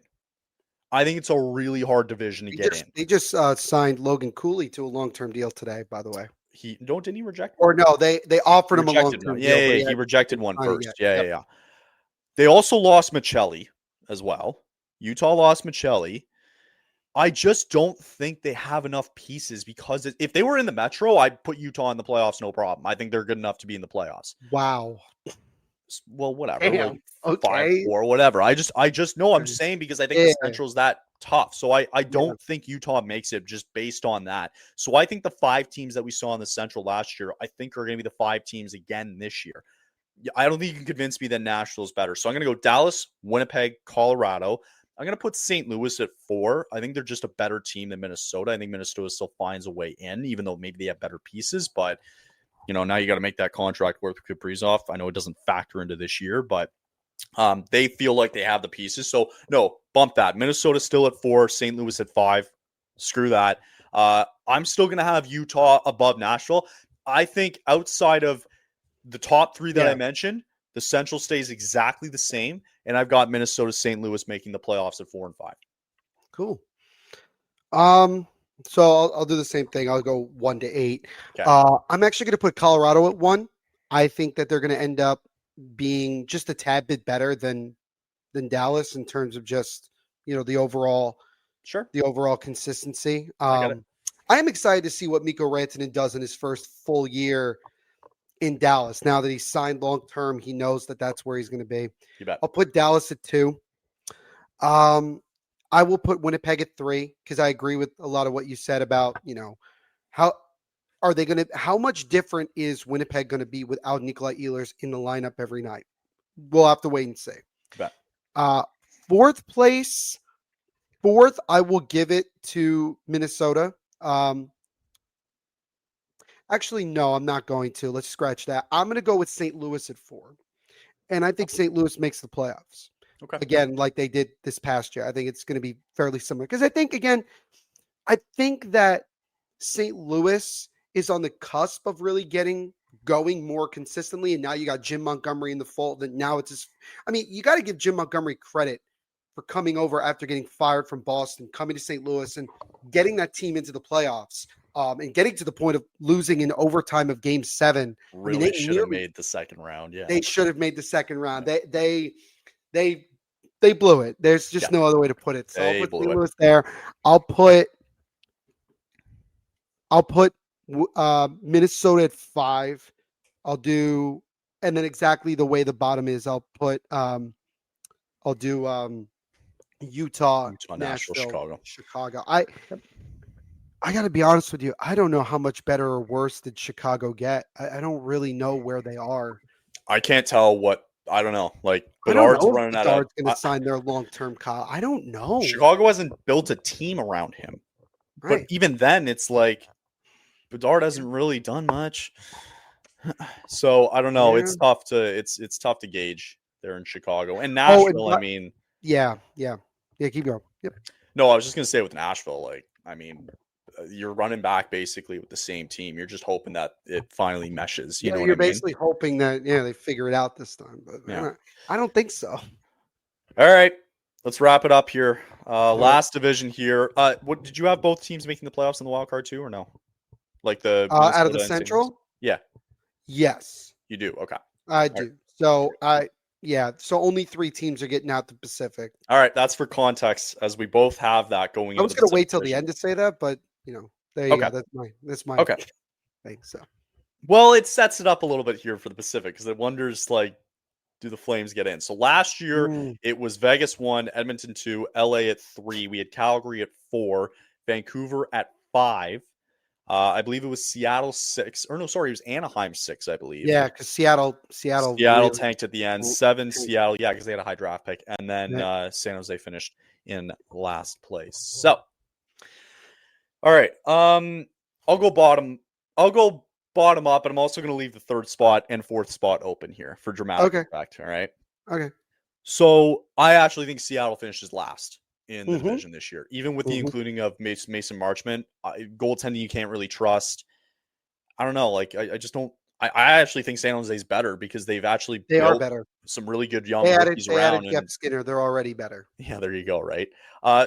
I think it's a really hard division to get in. They just signed Logan Cooley to a long-term deal today, by the way. Didn't he reject? Or no, they offered him a long-term deal. Yeah, he rejected one first. Yeah. They also lost Michelli as well. Utah lost Michelli. I just don't think they have enough pieces because if they were in the Metro, I'd put Utah in the playoffs, no problem. I think they're good enough to be in the playoffs. Wow. Well, whatever. Damn. Okay. 5-4, whatever. I just know I'm saying because I think the Central's that tough. So I don't think Utah makes it just based on that. So I think the 5 teams that we saw in the Central last year, I think are going to be the 5 teams again this year. I don't think you can convince me that Nashville's better. So I'm going to go Dallas, Winnipeg, Colorado. I'm going to put St. Louis at 4. I think they're just a better team than Minnesota. I think Minnesota still finds a way in, even though maybe they have better pieces. But, now you got to make that contract work with Kaprizov. I know it doesn't factor into this year, but they feel like they have the pieces. So, no, bump that. Minnesota's still at 4, St. Louis at 5. Screw that. I'm still going to have Utah above Nashville. I think outside of the top 3 that I mentioned, the Central stays exactly the same, and I've got Minnesota, St. Louis making the playoffs at 4 and 5. Cool. So I'll do the same thing. I'll go 1 to 8. Okay. I'm actually going to put Colorado at 1. I think that they're going to end up being just a tad bit better than Dallas in terms of just the overall consistency. I am excited to see what Mikko Rantanen does in his first full year in Dallas. Now that he's signed long term, he knows that that's where he's going to be. You bet. I'll put Dallas at 2. I will put Winnipeg at 3 because I agree with a lot of what you said about, how are they going to, how much different is Winnipeg going to be without Nikolai Ehlers in the lineup every night? We'll have to wait and see. Bet. Fourth place, I will give it to Minnesota. Actually, no, I'm not going to. Let's scratch that. I'm going to go with St. Louis at 4. And I think St. Louis makes the playoffs. Okay. Again, like they did this past year. I think it's going to be fairly similar. Because I think that St. Louis is on the cusp of really getting going more consistently. And now you got Jim Montgomery in the fold. And now it's just, you got to give Jim Montgomery credit for coming over after getting fired from Boston, coming to St. Louis and getting that team into the playoffs. And getting to the point of losing in overtime of Game 7. Really should have made the second round. Yeah, they should have made the second round. They blew it. There's just no other way to put it. So I'll put St. Louis there. I'll put Minnesota at 5. I'll do, and then exactly the way the bottom is, I'll do Utah, Nashville, Chicago. I got to be honest with you. I don't know how much better or worse did Chicago get. I don't really know where they are. I can't tell what. I don't know. Like Bedard's running out of. Bedard's going to sign their long-term call. I don't know. Chicago hasn't built a team around him, right. But even then, it's like Bedard hasn't really done much. So I don't know. Yeah. It's tough to it's tough to gauge there in Chicago and Nashville. Yeah. Keep going. Yep. No, I was just going to say with Nashville, you're running back basically with the same team. You're just hoping that it finally meshes. You know what you're basically hoping that they figure it out this time. But I don't think so. All right, let's wrap it up here. Last division here. What did you have both teams making the playoffs in the wild card too, or no? Like the out of the Central? Yeah. Yes, you do. Okay, I do. Right. So only 3 teams are getting out the Pacific. All right, that's for context, as we both have that going. I was going to wait till the end to say that, but there you go. That's my okay thing. So, well, it sets it up a little bit here for the Pacific because it wonders do the Flames get in? So last year it was Vegas 1, Edmonton 2, LA at 3. We had Calgary at 4, Vancouver at 5. I believe it was Seattle 6, or no, sorry, it was Anaheim 6, I believe. Yeah, because Seattle really tanked at the end. 7 Seattle, because they had a high draft pick, and then San Jose finished in last place. So, all right, I'll go bottom up, and I'm also going to leave the 3rd spot and 4th spot open here for dramatic effect. All right. Okay. So I actually think Seattle finishes last in the division this year, even with the including of Mason Marchment. Goaltending you can't really trust. I don't know. I just don't. I actually think San Jose is better because they are better. Some really good young rookies around. Jeff Skinner. They're already better. Yeah, there you go. Right.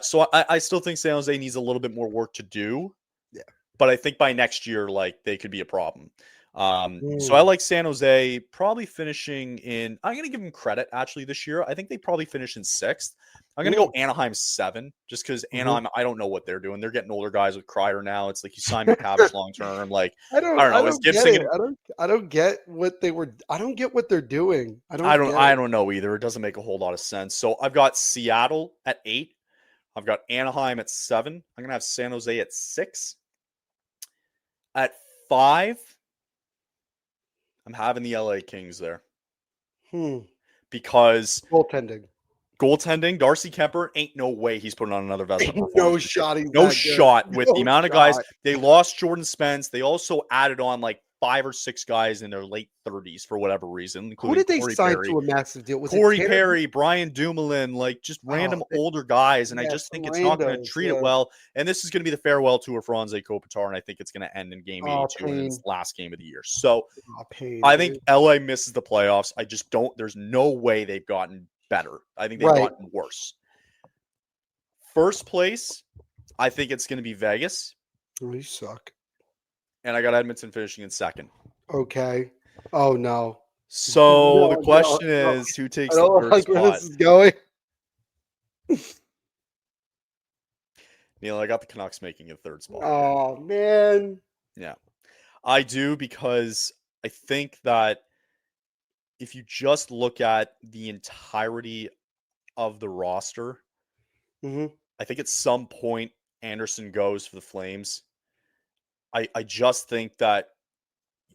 So I still think San Jose needs a little bit more work to do. Yeah. But I think by next year, they could be a problem. So I like San Jose probably finishing in. I'm going to give them credit actually this year. I think they probably finish in 6th. I'm going to go Anaheim 7 just because Anaheim, I don't know what they're doing. They're getting older guys with Kreider now. It's like you signed McTavish long term. I don't know. Is Gibson? I don't get what they were. I don't get what they're doing. I don't know either. It doesn't make a whole lot of sense. So I've got Seattle at 8. I've got Anaheim at 7. I'm going to have San Jose at 6. At 5. I'm having the LA Kings there. Because goaltending, Darcy Kemper ain't no way he's putting on another Vezina. No shot. No shot with the amount of guys. They lost Jordan Spence. They also added on 5 or 6 guys in their late 30s for whatever reason. Who did they sign to a massive deal? Was Corey Perry, Brian Dumoulin, just random older guys. And I just think it's not going to treat it well. And this is going to be the farewell tour for Anze Kopitar, and I think it's going to end in game 82 in its last game of the year. So I think LA misses the playoffs. I just don't. There's no way they've gotten better. I think they've gotten worse. First place, I think it's going to be Vegas. Oh, you suck. And I got Edmonton finishing in 2nd. Okay. Oh, no. So the question is, who takes the 3rd spot? Where this is going. Neil, I got the Canucks making a 3rd spot. Oh, man. Yeah. I do, because I think that if you just look at the entirety of the roster, Mm-hmm. I think at some point Anderson goes for the Flames. I just think that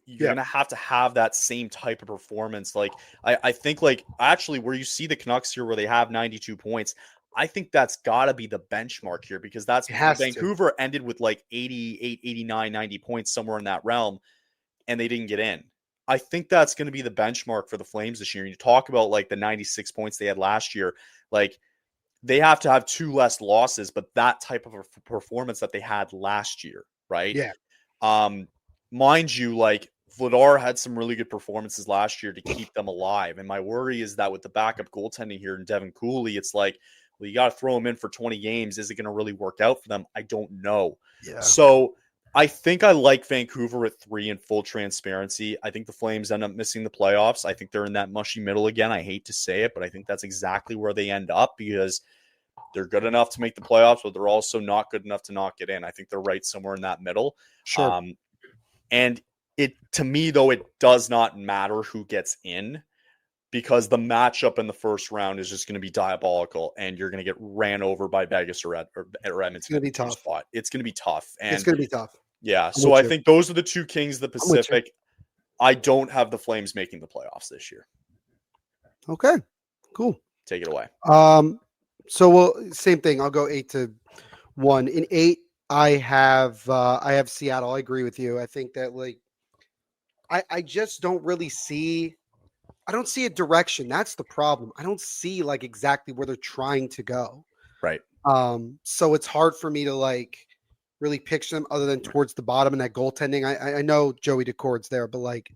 you're Yeah, gonna have to have that same type of performance. Like I think like actually where you see the Canucks here where they have 92 points, I think that's gotta be the benchmark here because that's it has to. Vancouver ended with like 88, 89, 90 points somewhere in that realm, and they didn't get in. I think that's going to be the benchmark for the Flames this year. You talk about like the 96 points they had last year, like they have to have 2 less losses, but that type of a performance that they had last year, right? Yeah, Um, mind you, like Vladar had some really good performances last year to keep them alive. And my worry is that with the backup goaltending here in Devin Cooley, it's like, well, you got to throw him in for 20 games. Is it going to really work out for them? I don't know. yeah, So I think I like Vancouver at 3 in full transparency. I think the Flames end up missing the playoffs. I think they're in that mushy middle again. I hate to say it, but I think that's exactly where they end up because they're good enough to make the playoffs, but they're also not good enough to not get in. I think they're right somewhere in that middle. sure. Um, and it to me though, it does not matter who gets in because the matchup in the first round is just going to be diabolical, and you're going to get ran over by Vegas or It's Edmonton gonna at the be 2 tough. spot. It's going to be tough, It's and gonna be tough. yeah, I'm so with I you. think those are the 2 kings of the I'm with you. Pacific. I don't have the Flames making the playoffs this year. Okay, cool. Take it away. So same thing. I'll go 8-1. In 8, I have Seattle. I agree with you. I think that like I just don't really see I don't see a direction. That's the problem. I don't see like exactly where they're trying to go. Right. So it's hard for me to like really picture them other than towards the bottom and that goaltending. I know Joey Decord's there, but like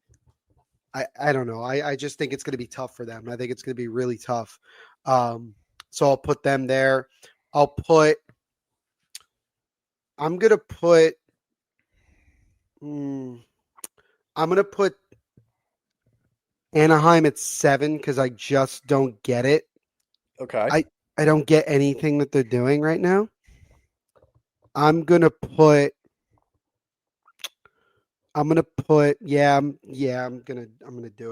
I don't know. I just think it's gonna be tough for them. I think it's gonna be really tough. So I'll put them there. I'll put I'm gonna put I'm gonna put Anaheim at 7 because I just don't get it. Okay. I don't get anything that they're doing right now. I'm gonna put I'm gonna do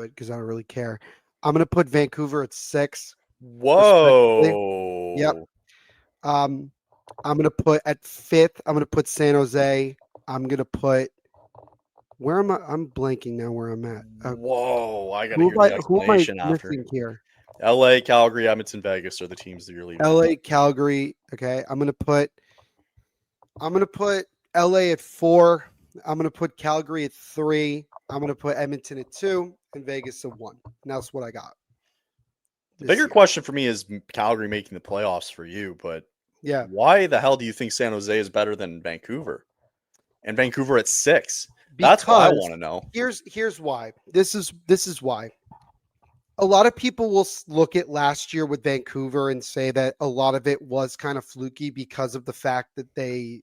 it because I don't really care. I'm gonna put Vancouver at 6, respectively. Yep. Whoa. Um, I'm gonna put at 5th. I'm gonna put San Jose. I'm gonna put where am I? I'm blanking now where I'm at. Whoa. I got to hear the Who am I explanation after. missing here? LA, Calgary, Edmonton, Vegas are the teams that you're leaving out. LA, Calgary. Okay, I'm gonna put LA at 4. I'm gonna put Calgary at 3. I'm gonna put Edmonton at 2 and Vegas at 1. And that's what I got. The This bigger year. question for me is Calgary making the playoffs for you, but Yeah. why the hell do you think San Jose is better than Vancouver? And Vancouver at 6? That's what I Because want to know. here's why. This is why. A lot of people will look at last year with Vancouver and say that a lot of it was kind of fluky because of the fact that they,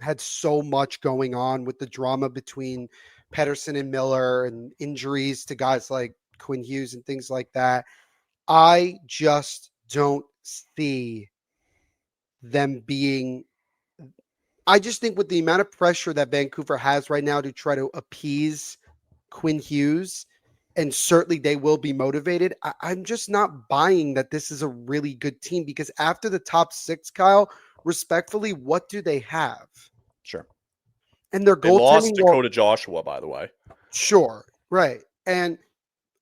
had so much going on with the drama between Pedersen and Miller and injuries to guys like Quinn Hughes and things like that. I just don't see them being. I just think with the amount of pressure that Vancouver has right now to try to appease Quinn Hughes, and certainly they will be motivated. I'm just not buying that this is a really good team because after the top 6, Kyle, respectfully, what do they have? Sure. And their They lost goaltending, well, Dakota Joshua, by the way. sure, right. And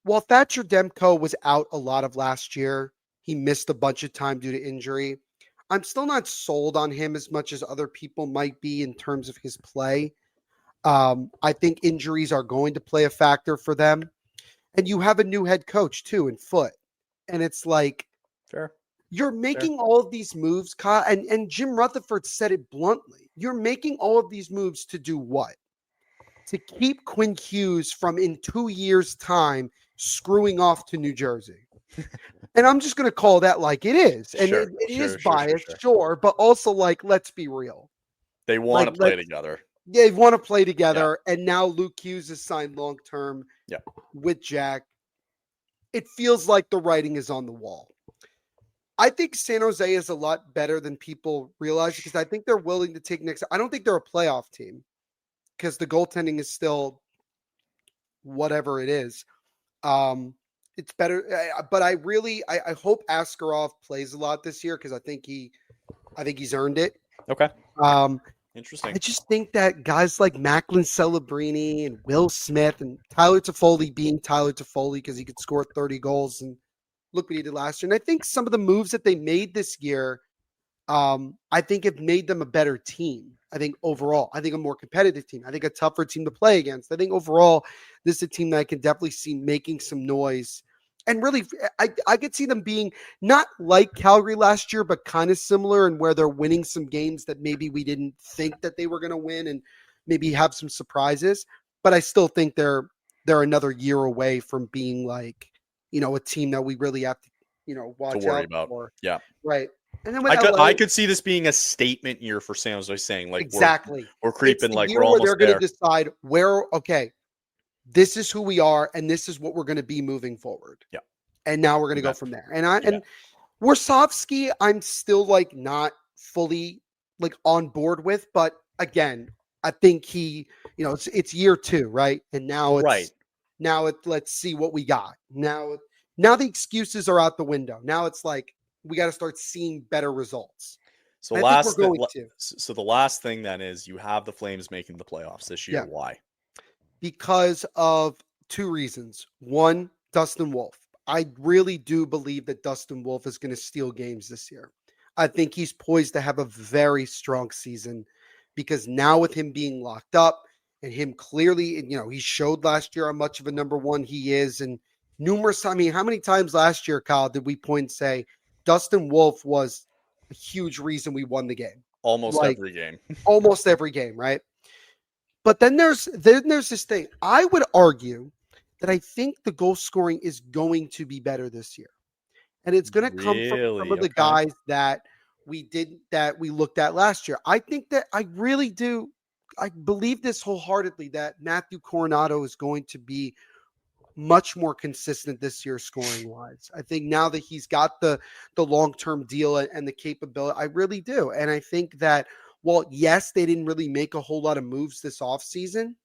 while Thatcher Demko was out a lot of last year, he missed a bunch of time due to injury. I'm still not sold on him as much as other people might be in terms of his play. I think injuries are going to play a factor for them. And you have a new head coach too in Foot. And it's like Fair. you're Fair. making all of these moves, Kyle, and Jim Rutherford said it bluntly. You're making all of these moves to do what? To keep Quinn Hughes from in 2 years' time screwing off to New Jersey. And I'm just going to call that like it is. And Sure. it is Sure. Sure. Sure. biased, Sure. sure, but also like, let's be real. They want Like, to play together. they want to play Yeah. together. And now Luke Hughes is signed long term Yeah. with Jack. It feels like the writing is on the wall. I think San Jose is a lot better than people realize because I think they're willing to take next. I don't think they're a playoff team because the goaltending is still whatever it is. it's better. But I really, I hope Askarov plays a lot this year because I think he's earned it. Okay. Um, Interesting. I just think that guys like Macklin Celebrini and Will Smith and Tyler Toffoli being Tyler Toffoli because he could score 30 goals and look what he did last year. And I think some of the moves that they made this year, I think have made them a better team. I think overall, I think a more competitive team. I think a tougher team to play against. I think overall, this is a team that I can definitely see making some noise. And really, I could see them being not like Calgary last year, but kind of similar in where they're winning some games that maybe we didn't think that they were going to win and maybe have some surprises. But I still think they're another year away from being like, a team that we really have to, To watch worry out about. for. Yeah. Right. And then with I LA, could see this being a statement year for San Jose, saying like exactly. we're It's creeping, the like year we're where almost they're going to there. decide okay, this is who we are and this is what we're going to be moving forward. Yeah. And now we're going to go from there. And Warsawski, I'm still like not fully like on board with, but again, I think he, it's year 2, right? And now let's see what we got. Now the excuses are out the window. Now it's like we got to start seeing better results. So I think we're going to. So the last thing then is you have the Flames making the playoffs this year. Yeah. Why? Because of 2 reasons. One, Dustin Wolf. I really do believe that Dustin Wolf is going to steal games this year. I think he's poised to have a very strong season because now with him being locked up and him clearly, he showed last year how much of a number one he is. And how many times last year, Kyle, did we point and say Dustin Wolf was a huge reason we won the game? Almost every game. Almost every game, right? But then there's this thing. I would argue that I think the goal scoring is going to be better this year. And it's going to come from some of the guys that we looked at last year. I think that I really do. I believe this wholeheartedly that Matthew Coronado is going to be much more consistent this year scoring wise. I think now that he's got the long-term deal and the capability, I really do. And I think that yes, they didn't really make a whole lot of moves this offseason.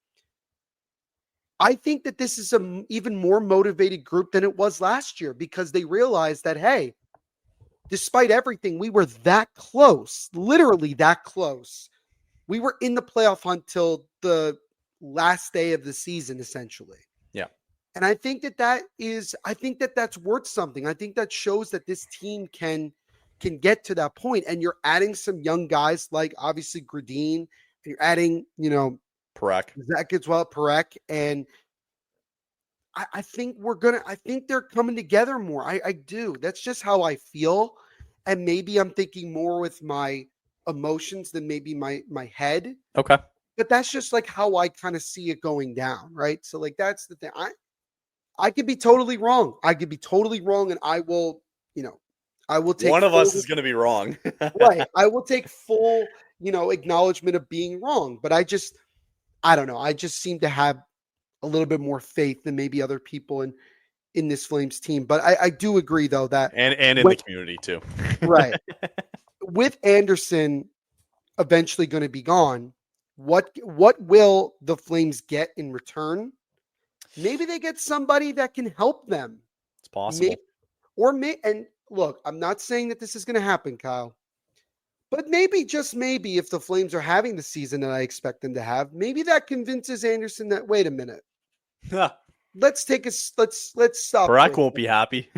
I think that this is an even more motivated group than it was last year because they realized that, hey, despite everything, we were that close, literally that close. We were in the playoff hunt till the last day of the season, essentially. Yeah. And I think that's worth something. I think that shows that this team can get to that point. And you're adding some young guys like obviously Gridin, and you're adding, Parekh. Zach as well, Parekh. And I think they're coming together more. I do. That's just how I feel. And maybe I'm thinking more with my emotions than maybe my head. Okay. But that's just like how I kind of see it going down. Right. So like, that's the thing. I could be totally wrong. And I will take one of us is going to be wrong. Right. I will take full, acknowledgement of being wrong. But I don't know. I just seem to have a little bit more faith than maybe other people in this Flames team. But I do agree though that and in the community too. Right. With Anderson eventually going to be gone, what will the Flames get in return? Maybe they get somebody that can help them. It's possible. And look, I'm not saying that this is going to happen, Kyle. But maybe, just maybe, if the Flames are having the season that I expect them to have, maybe that convinces Anderson that, wait a minute. Let's stop. Parekh won't be happy.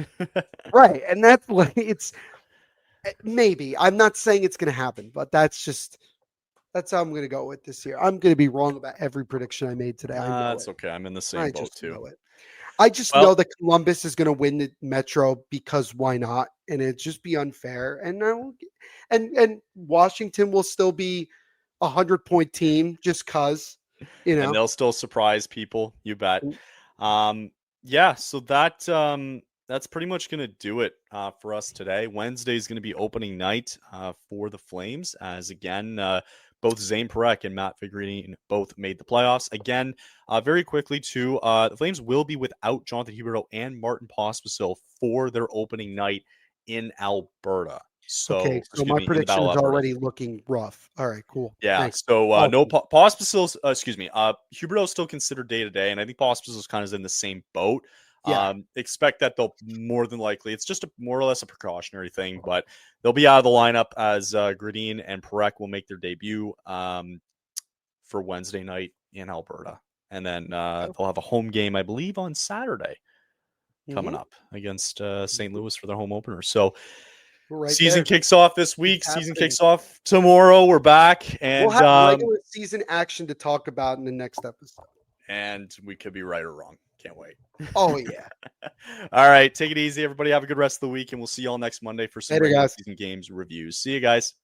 Right. And that's like, it's maybe. I'm not saying it's going to happen, but that's how I'm going to go with this year. I'm going to be wrong about every prediction I made today. That's okay. I'm in the same boat too. I just know that Columbus is going to win the Metro because why not? And it'd just be unfair. And Washington will still be 100-point team just cause, And they'll still surprise people. You bet. Yeah. So that's pretty much going to do it for us today. Wednesday is going to be opening night for the Flames, as again, both Zane Parekh and Matt Gridin both made the playoffs. Again, very quickly too, the Flames will be without Jonathan Huberdeau and Martin Pospisil for their opening night in Alberta. So my prediction is already looking rough. All right, cool. Yeah. Thanks. So no Pospisil's, Huberdeau is still considered day to day, and I think Pospisil is kind of in the same boat. Yeah. Expect that they'll more than likely, it's just more or less a precautionary thing, but they'll be out of the lineup as Gridin and Perek will make their debut for Wednesday night in Alberta. And then they'll have a home game, I believe, on Saturday coming up against St. Louis for their home opener. So right season there. kicks off this week. It's Season happening. kicks off tomorrow. We're back. And We'll have regular season action to talk about in the next episode. And we could be right or wrong. Can't wait. Oh, yeah. All right. Take it easy, everybody. Have a good rest of the week. And we'll see you all next Monday for some Later, regular guys. season games reviews. See you guys.